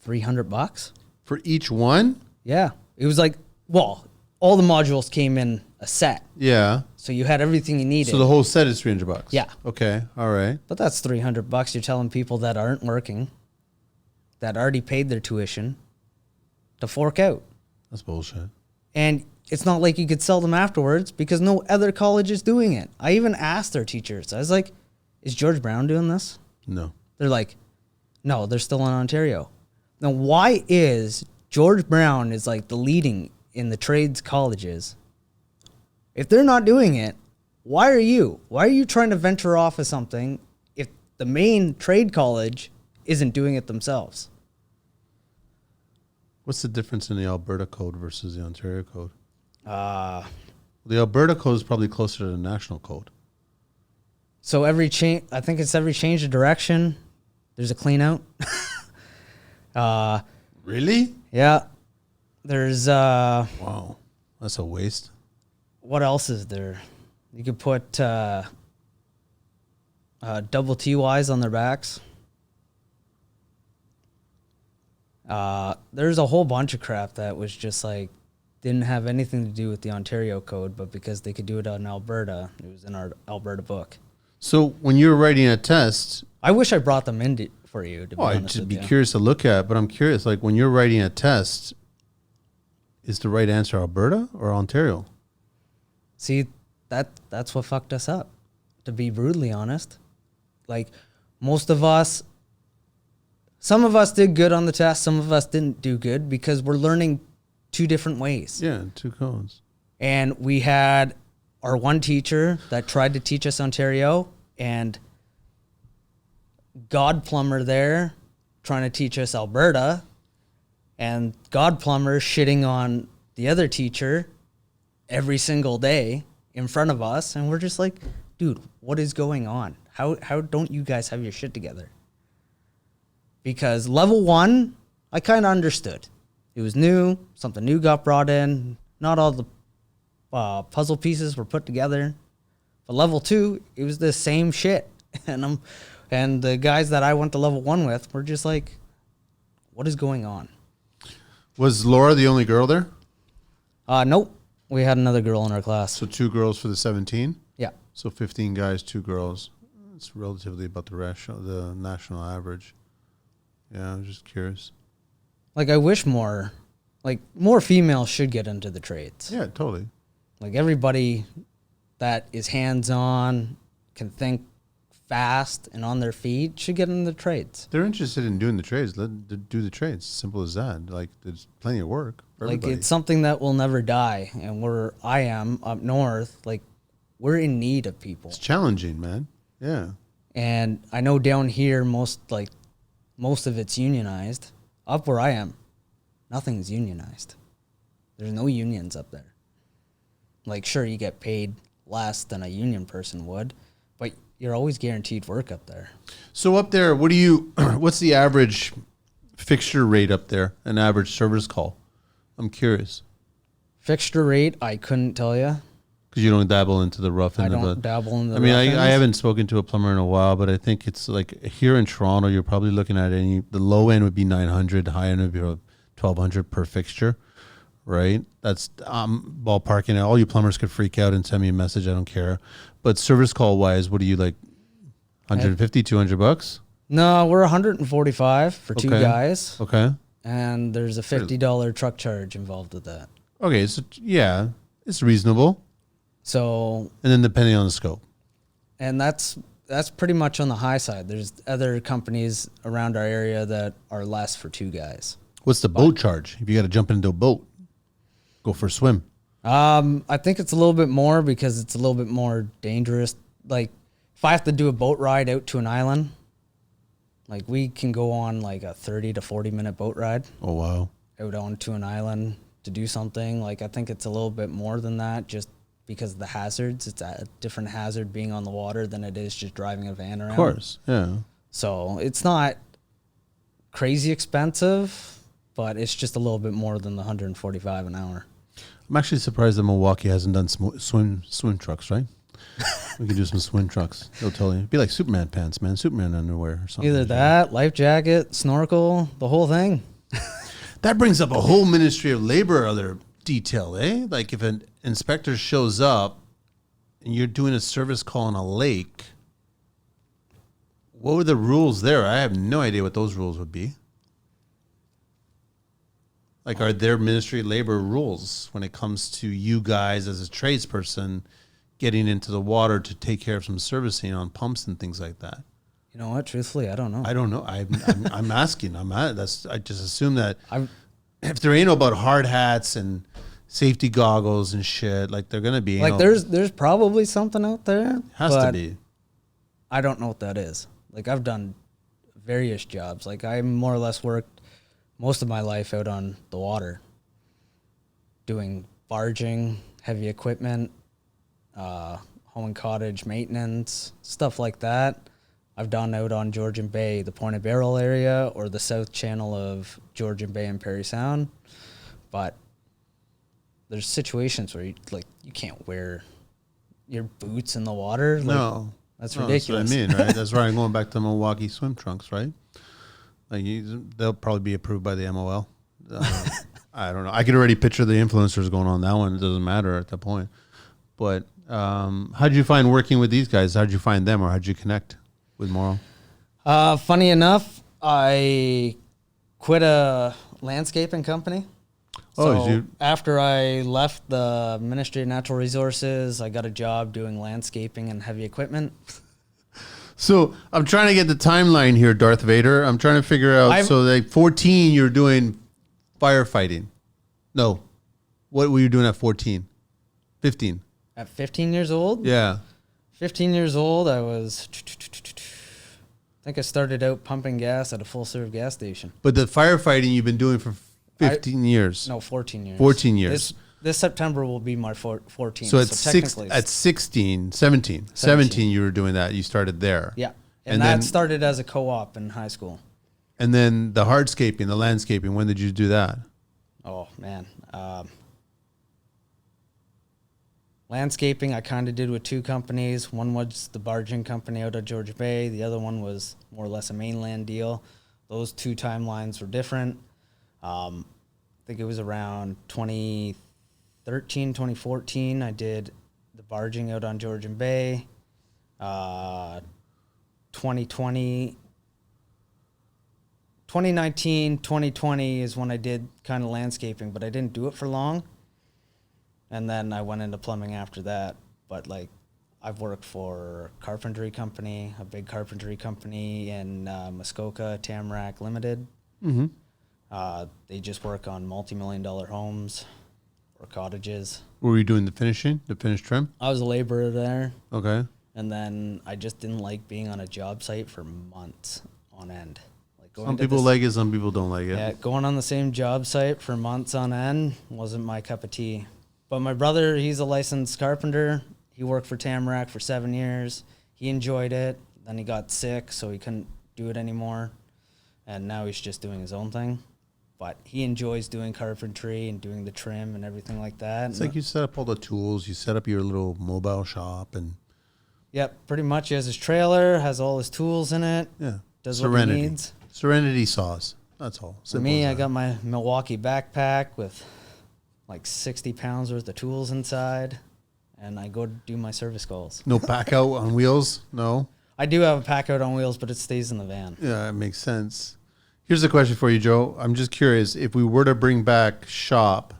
S1: $300?
S2: For each one?
S1: Yeah. It was like, well, all the modules came in a set.
S2: Yeah.
S1: So you had everything you needed.
S2: So the whole set is $300.
S1: Yeah.
S2: Okay. All right.
S1: But that's $300 you're telling people that aren't working, that already paid their tuition, to fork out.
S2: That's bullshit.
S1: And it's not like you could sell them afterwards because no other college is doing it. I even asked their teachers. I was like, is George Brown doing this?
S2: No.
S1: They're like, no, they're still in Ontario. Now, why is George Brown is like the leading in the trades colleges? If they're not doing it, why are you? Why are you trying to venture off of something if the main trade college isn't doing it themselves?
S2: What's the difference in the Alberta code versus the Ontario code?
S1: The
S2: Alberta code is probably closer to the national code.
S1: So every change, I think it's every change of direction, there's a clean out.
S2: Really?
S1: Yeah. There's,
S2: Wow. That's a waste.
S1: what else is there? You could put double TYs on their backs. There's a whole bunch of crap that was just like, didn't have anything to do with the Ontario code, but because they could do it on Alberta, it was in our Alberta book.
S2: So when you're writing a test,
S1: I wish I brought them in for you, to be honest
S2: I'd just
S1: with
S2: be
S1: you.
S2: curious to look at, but I'm curious, like when you're writing a test, is the right answer Alberta or Ontario?
S1: See, that's what fucked us up, to be brutally honest. Like, most of us, some of us did good on the test, some of us didn't do good because we're learning 2 different ways.
S2: Yeah, 2 codes.
S1: And we had our one teacher that tried to teach us Ontario, and God Plumber there trying to teach us Alberta, and God Plumber shitting on the other teacher every single day in front of us. And we're just like, dude, what is going on? How don't you guys have your shit together? Because level 1, I kind of understood. It was new, something new got brought in. Not all the puzzle pieces were put together. But level 2, it was the same shit. And the guys that I went to level 1 with were just like, what is going on?
S2: Was Laura the only girl there?
S1: Nope. We had another girl in our class.
S2: So 2 girls for the 17?
S1: Yeah.
S2: So 15 guys, 2 girls. It's relatively about the national average. Yeah, I'm just curious.
S1: Like, I wish more females should get into the trades.
S2: Yeah, totally.
S1: Like, everybody that is hands-on, can think fast and on their feet should get into the trades.
S2: They're interested in doing the trades. Let them do the trades. Simple as that. Like, there's plenty of work for everybody.
S1: Like, it's something that will never die. And where I am up north, like, we're in need of people.
S2: It's challenging, man. Yeah.
S1: And I know down here, most of it's unionized. Up where I am, nothing's unionized. There's no unions up there. Like, sure, you get paid less than a union person would, but you're always guaranteed work up there.
S2: So up there, what's the average fixture rate up there? An average service call? I'm curious.
S1: Fixture rate, I couldn't tell you.
S2: Because you don't dabble into the rough end of it.
S1: I don't dabble in the
S2: I mean,
S1: rough
S2: I
S1: ends.
S2: haven't spoken to a plumber in a while, but I think it's like here in Toronto, you're probably looking at the low end would be 900, the high end would be 1,200 per fixture, right? That's ballparking it. All you plumbers could freak out and send me a message. I don't care. But service call wise, what do you like? 150, 200 bucks?
S1: No, we're 145 for two guys.
S2: Okay.
S1: And there's a $50 truck charge involved with that.
S2: Okay, so yeah, it's reasonable.
S1: So,
S2: and then depending on the scope.
S1: And that's pretty much on the high side. There's other companies around our area that are less for two guys.
S2: What's the boat charge? If you got to jump into a boat, go for a swim.
S1: I think it's a little bit more because it's a little bit more dangerous. Like if I have to do a boat ride out to an island, like we can go on like a 30 to 40 minute boat ride.
S2: Oh, wow.
S1: Out onto an island to do something. Like I think it's a little bit more than that just because of the hazards. It's a different hazard being on the water than it is just driving a van around.
S2: Of course, yeah.
S1: So it's not crazy expensive, but it's just a little bit more than the 145 an hour.
S2: I'm actually surprised that Milwaukee hasn't done swim trucks, right? We could do some swim trucks. They'll tell you. It'd be like Superman pants, man. Superman underwear or something.
S1: Either that, life jacket, snorkel, the whole thing.
S2: That brings up a whole Ministry of Labor other detail, eh? Like if an inspector shows up and you're doing a service call on a lake, what were the rules there? I have no idea what those rules would be. Like, are there Ministry of Labor rules when it comes to you guys as a tradesperson getting into the water to take care of some servicing on pumps and things like that?
S1: You know what? Truthfully, I don't know.
S2: I don't know. I'm asking. I just assume that if there ain't no about hard hats and safety goggles and shit, like they're gonna be
S1: like there's probably something out there.
S2: Has to be.
S1: I don't know what that is. Like I've done various jobs. Like I more or less worked most of my life out on the water, doing barging, heavy equipment, home and cottage maintenance, stuff like that. I've done out on Georgian Bay, the Point of Barrel area, or the south channel of Georgian Bay and Parry Sound. But there's situations where you can't wear your boots in the water. Like, no, that's ridiculous.
S2: That's what I mean, right? That's why I'm going back to Milwaukee swim trunks, right? Like they'll probably be approved by the MOL. I don't know. I could already picture the influencers going on that one. It doesn't matter at that point. But how'd you find working with these guys? How'd you find them, or how'd you connect with Morrow?
S1: Funny enough, I quit a landscaping company. So after I left the Ministry of Natural Resources, I got a job doing landscaping and heavy equipment.
S2: So I'm trying to get the timeline here, Darth Vader. I'm trying to figure out. So like 14, you're doing firefighting. No. What were you doing at 14? 15.
S1: At 15 years old?
S2: Yeah.
S1: 15 years old, I think I started out pumping gas at a full-serve gas station.
S2: But the firefighting you've been doing for 15 years.
S1: No, 14 years.
S2: 14 years.
S1: This September will be my 14th.
S2: So at 17, you were doing that. You started there.
S1: Yeah. And that started as a co-op in high school.
S2: And then the hardscaping, the landscaping, when did you do that?
S1: Oh, man. Landscaping, I kind of did with two companies. One was the barging company out of Georgia Bay. The other one was more or less a mainland deal. Those two timelines were different. I think it was around 2013, 2014. I did the barging out on Georgian Bay. 2019, 2020 is when I did kind of landscaping, but I didn't do it for long. And then I went into plumbing after that. But like, I've worked for a carpentry company, a big carpentry company in Muskoka, Tamarack Limited.
S2: Mm-hmm.
S1: They just work on multi-million-dollar homes or cottages.
S2: Were you doing the finishing, the finish trim?
S1: I was a laborer there.
S2: Okay.
S1: And then I just didn't like being on a job site for months on end. Like
S2: some people like it, some people don't like it.
S1: Yeah, going on the same job site for months on end wasn't my cup of tea. But my brother, he's a licensed carpenter. He worked for Tamarack for 7 years. he enjoyed it. Then he got sick, so he couldn't do it anymore. And now he's just doing his own thing. But he enjoys doing carpentry and doing the trim and everything like that.
S2: It's like you set up all the tools, you set up your little mobile shop, and
S1: yep, pretty much he has his trailer, has all his tools in it.
S2: yeah,
S1: Does
S2: Serenity.
S1: what he needs.
S2: Serenity saws. That's all.
S1: For me, I got my Milwaukee backpack with like 60 pounds worth of tools inside, and I go do my service calls.
S2: No pack out on wheels? No?
S1: I do have a pack out on wheels, but it stays in the van.
S2: Yeah, it makes sense. Here's a question for you, Joe. I'm just curious, if we were to bring back shop,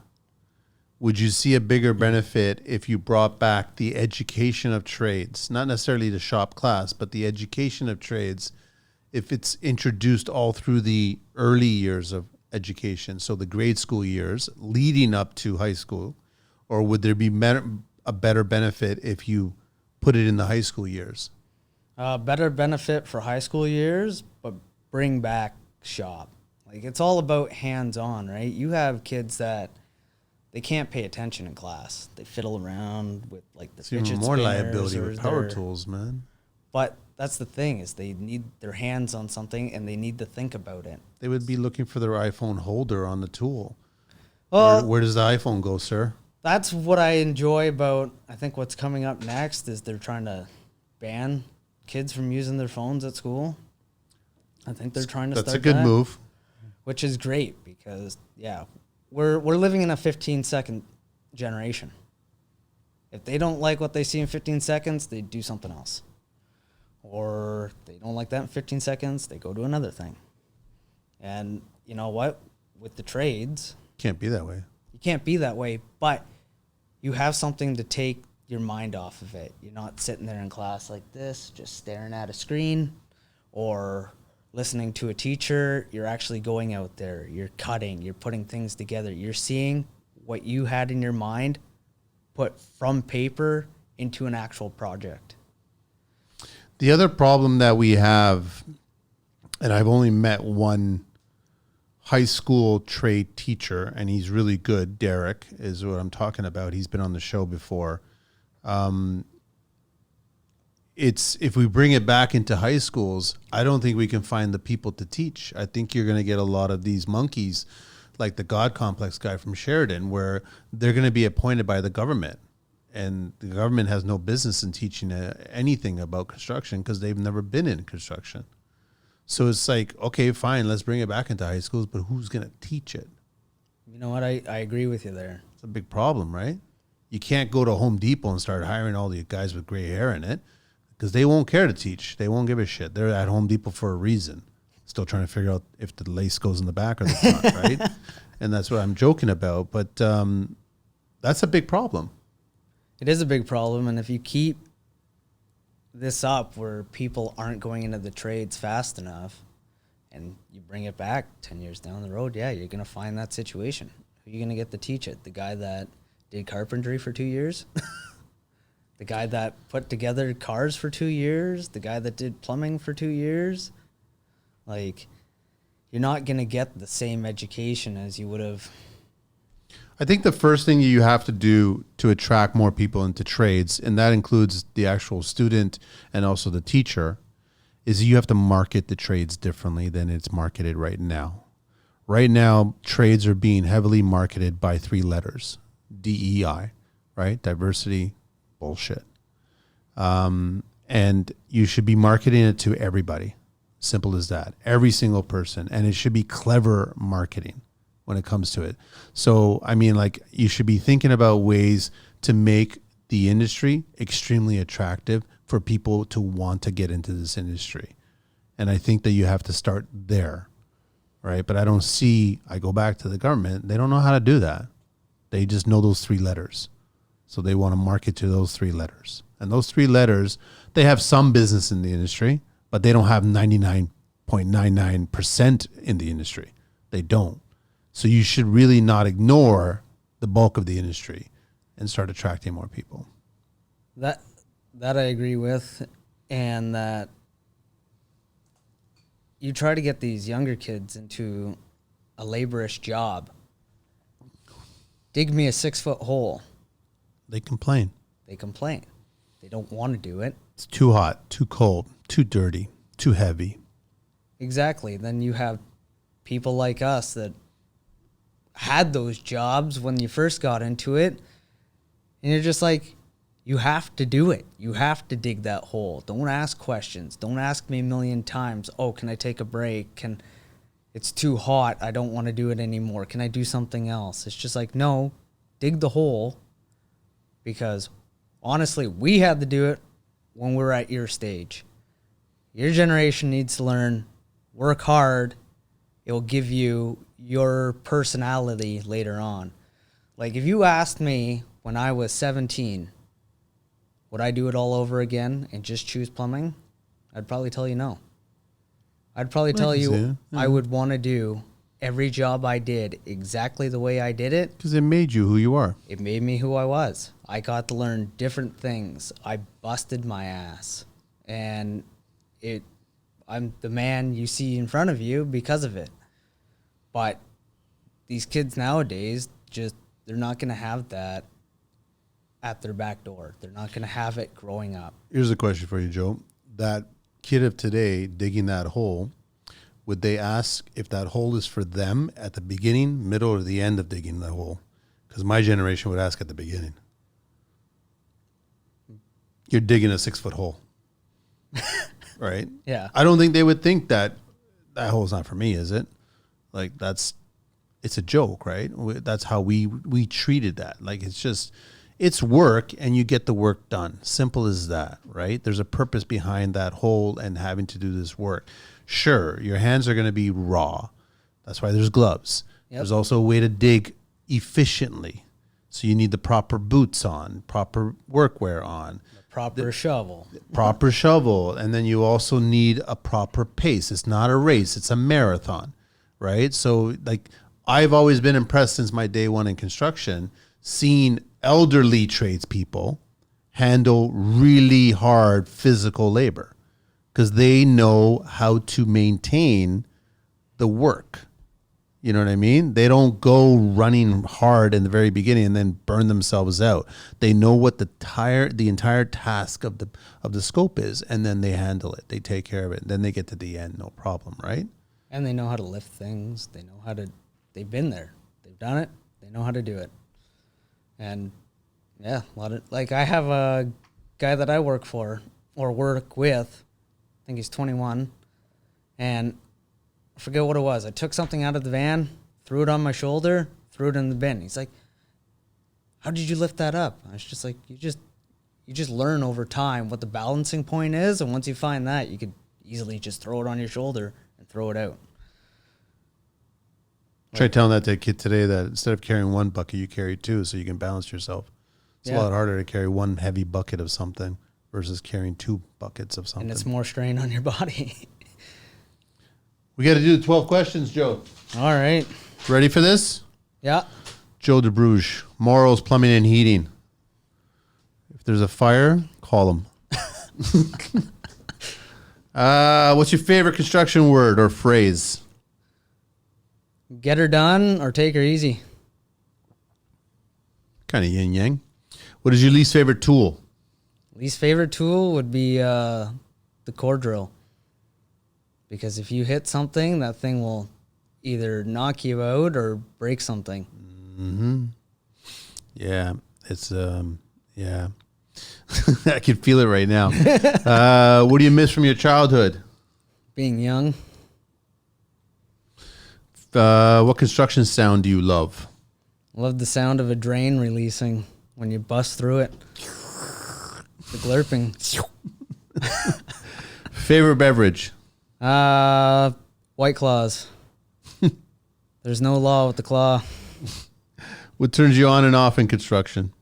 S2: would you see a bigger benefit if you brought back the education of trades? Not necessarily the shop class, but the education of trades, if it's introduced all through the early years of education, so the grade school years leading up to high school, or would there be a better benefit if you put it in the high school years?
S1: Better benefit for high school years, but bring back shop. Like, it's all about hands-on, right? You have kids that they can't pay attention in class. They fiddle around with like the fidget
S2: Even more
S1: spinners
S2: liability
S1: or
S2: with power tools, man.
S1: But that's the thing, is they need their hands on something and they need to think about it.
S2: They would be looking for their iPhone holder on the tool.
S1: Well,
S2: Where does the iPhone go, sir?
S1: that's what I enjoy about, I think what's coming up next is they're trying to ban kids from using their phones at school. I think they're trying to
S2: That's
S1: start
S2: a good
S1: that,
S2: move.
S1: which is great because, yeah, we're living in a 15-second generation. If they don't like what they see in 15 seconds, they do something else. Or they don't like that in 15 seconds, they go to another thing. And you know what? With the trades,
S2: Can't be that way.
S1: you can't be that way, but you have something to take your mind off of it. You're not sitting there in class like this, just staring at a screen or listening to a teacher. You're actually going out there. You're cutting. You're putting things together. You're seeing what you had in your mind put from paper into an actual project.
S2: The other problem that we have, and I've only met one high school trade teacher, and he's really good. Derek is what I'm talking about. He's been on the show before. It's if we bring it back into high schools, I don't think we can find the people to teach. I think you're going to get a lot of these monkeys, like the God Complex guy from Sheridan, where they're going to be appointed by the government, and the government has no business in teaching anything about construction because they've never been in construction. So it's like, okay, fine, let's bring it back into high schools, but who's going to teach it?
S1: You know what? I agree with you there.
S2: It's a big problem, right? You can't go to Home Depot and start hiring all the guys with gray hair in it because they won't care to teach. They won't give a shit. They're at Home Depot for a reason. Still trying to figure out if the lace goes in the back or the front, right? And that's what I'm joking about. But that's a big problem.
S1: It is a big problem, and if you keep this up where people aren't going into the trades fast enough and you bring it back 10 years down the road, yeah, you're going to find that situation. Who are you going to get to teach it? The guy that did carpentry for 2 years? The guy that put together cars for 2 years? The guy that did plumbing for 2 years? Like, you're not going to get the same education as you would have.
S2: I think the first thing you have to do to attract more people into trades, and that includes the actual student and also the teacher, is you have to market the trades differently than it's marketed right now. Right now, trades are being heavily marketed by 3 letters, DEI, right? Diversity, bullshit. And you should be marketing it to everybody. Simple as that. Every single person. And it should be clever marketing when it comes to it. So, I mean, like, you should be thinking about ways to make the industry extremely attractive for people to want to get into this industry. And I think that you have to start there, right? But I go back to the government, they don't know how to do that. They just know those 3 letters. So they want to market to those 3 letters. And those 3 letters, they have some business in the industry, but they don't have 99.99% in the industry. They don't. So you should really not ignore the bulk of the industry and start attracting more people.
S1: That I agree with, and that you try to get these younger kids into a laborious job. Dig me a 6-foot hole.
S2: They complain.
S1: They complain. They don't want to do it.
S2: It's too hot, too cold, too dirty, too heavy.
S1: Exactly. Then you have people like us that had those jobs when you first got into it, and you're just like, you have to do it. You have to dig that hole. Don't ask questions. Don't ask me a million times, oh, can I take a break? It's too hot. I don't want to do it anymore. Can I do something else? It's just like, no, dig the hole, because honestly, we had to do it when we're at your stage. Your generation needs to learn, work hard. It will give you your personality later on. Like if you asked me when I was 17, would I do it all over again and just choose plumbing? I'd probably tell you no. I'd probably tell you I would want to do every job I did exactly the way I did it.
S2: Because it made you who you are.
S1: It made me who I was. I got to learn different things. I busted my ass. And I'm the man you see in front of you because of it. But these kids nowadays, they're not going to have that at their back door. They're not going to have it growing up.
S2: Here's a question for you, Joe. That kid of today digging that hole, would they ask if that hole is for them at the beginning, middle, or the end of digging the hole? Because my generation would ask at the beginning. You're digging a 6-foot hole. Right?
S1: Yeah.
S2: I don't think they would think that hole's not for me, is it? Like it's a joke, right? That's how we treated that. Like it's work and you get the work done. Simple as that, right? There's a purpose behind that hole and having to do this work. Sure, your hands are going to be raw. That's why there's gloves. Yep. There's also a way to dig efficiently. So you need the proper boots on, proper workwear on.
S1: Proper shovel.
S2: Proper shovel. And then you also need a proper pace. It's not a race. It's a marathon, right? So like I've always been impressed since my day one in construction, seeing elderly tradespeople handle really hard physical labor because they know how to maintain the work. You know what I mean? They don't go running hard in the very beginning and then burn themselves out. They know what the entire task of the scope is, and then they handle it. They take care of it. Then they get to the end, no problem, right?
S1: And they know how to lift things. They know how to. They've been there. They've done it. They know how to do it. And yeah, a lot of I have a guy that I work for or work with. I think he's 21, and I forget what it was. I took something out of the van, threw it on my shoulder, threw it in the bin. He's like, "How did you lift that up?" I was just like, "You just learn over time what the balancing point is, and once you find that, you could easily just throw it on your shoulder and throw it out."
S2: Try telling that to a kid today that instead of carrying one bucket, you carry two so you can balance yourself. It's a lot harder to carry one heavy bucket of something versus carrying 2 buckets of something.
S1: And it's more strain on your body.
S2: We got to do the 12 questions, Joe.
S1: All right.
S2: Ready for this?
S1: Yeah.
S2: Joe Debruge, Morrow's Plumbing and Heating. If there's a fire, call him. What's your favorite construction word or phrase?
S1: Get her done or take her easy.
S2: Kind of yin yang. What is your least favorite tool?
S1: Least favorite tool would be the core drill. Because if you hit something, that thing will either knock you out or break something.
S2: Mm-hmm. Yeah, it's yeah. I can feel it right now. What do you miss from your childhood?
S1: Being young.
S2: What construction sound do you love?
S1: Love the sound of a drain releasing when you bust through it. The glurping.
S2: Favorite beverage?
S1: White Claws. There's no law with the claw.
S2: What turns you on and off in construction?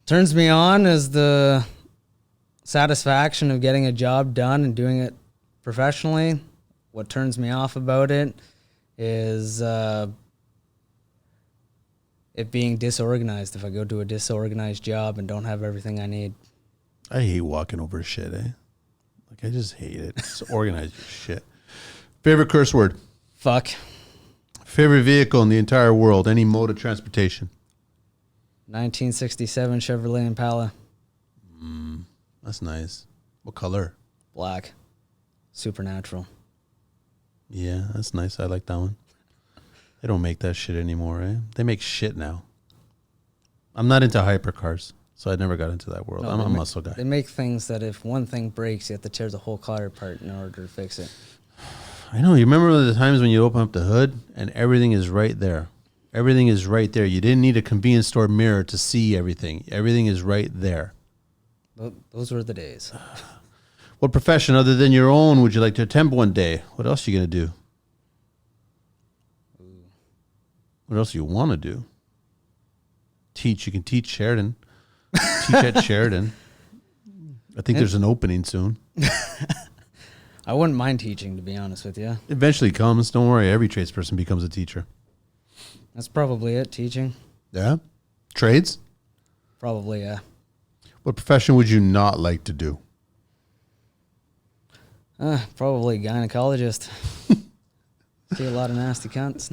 S1: Turns me on is the satisfaction of getting a job done and doing it professionally. What turns me off about it is it being disorganized. If I go to a disorganized job and don't have everything I need.
S2: I hate walking over shit, eh? Like, I just hate it. Just organize your shit. Favorite curse word?
S1: Fuck.
S2: Favorite vehicle in the entire world? Any mode of transportation?
S1: 1967 Chevrolet Impala.
S2: That's nice. What color?
S1: Black. Supernatural.
S2: Yeah, that's nice. I like that one. They don't make that shit anymore, eh? They make shit now. I'm not into hypercars, so I never got into that world. I'm a muscle guy.
S1: They make things that if one thing breaks, you have to tear the whole car apart in order to fix it.
S2: I know. You remember the times when you open up the hood and everything is right there? Everything is right there. You didn't need a convenience store mirror to see everything. Everything is right there.
S1: Those were the days.
S2: What profession other than your own would you like to attempt one day? What else are you going to do? What else do you want to do? Teach. You can teach Sheridan. Teach at Sheridan. I think there's an opening soon.
S1: I wouldn't mind teaching, to be honest with you.
S2: Eventually comes. Don't worry. Every tradesperson becomes a teacher.
S1: That's probably it, teaching.
S2: Yeah? Trades?
S1: Probably, yeah.
S2: What profession would you not like to do?
S1: Probably gynecologist. See a lot of nasty cunts.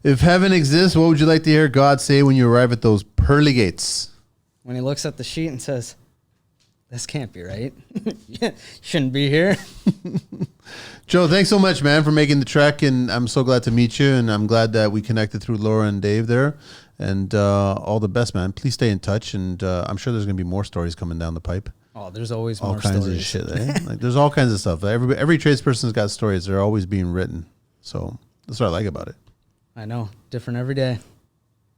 S2: If heaven exists, what would you like to hear God say when you arrive at those pearly gates?
S1: When he looks at the sheet and says, this can't be right. You shouldn't be here.
S2: Joe, thanks so much, man, for making the trek, and I'm so glad to meet you, and I'm glad that we connected through Laura and Dave there, and all the best, man. Please stay in touch, and I'm sure there's going to be more stories coming down the pipe.
S1: Oh, there's always
S2: all
S1: more
S2: kinds
S1: stories.
S2: of shit, eh? Like, there's all kinds of stuff. Every tradesperson's got stories. They're always being written, so that's what I like about it.
S1: I know. Different every day.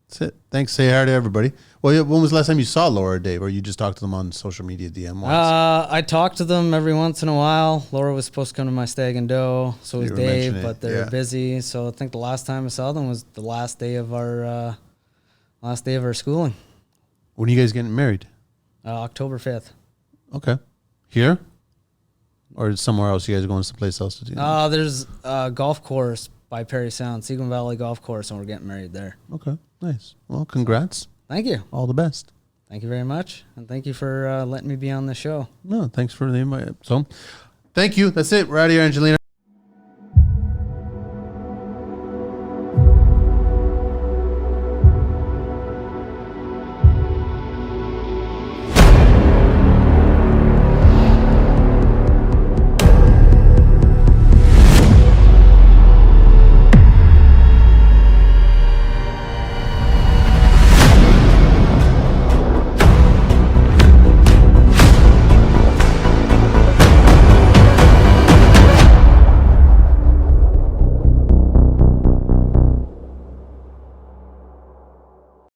S2: That's it. Thanks. Say hi to everybody. Well, when was the last time you saw Laura or Dave, or you just talked to them on social media DM once?
S1: I talk to them every once in a while. Laura was supposed to come to my stag and doe, so was Dave, but they're busy. So I think the last time I saw them was the last day of our schooling.
S2: When are you guys getting married?
S1: October 5th.
S2: Okay. Here? Or somewhere else? You guys are going someplace else to do?
S1: There's a golf course by Perry Sound, Seguin Valley Golf Course, and we're getting married there.
S2: Okay. Nice. Well, congrats.
S1: Thank you.
S2: All the best.
S1: Thank you very much. And thank you for letting me be on the show.
S2: No, thanks for the invite. So, thank you. That's it. We're out of here, Angelina.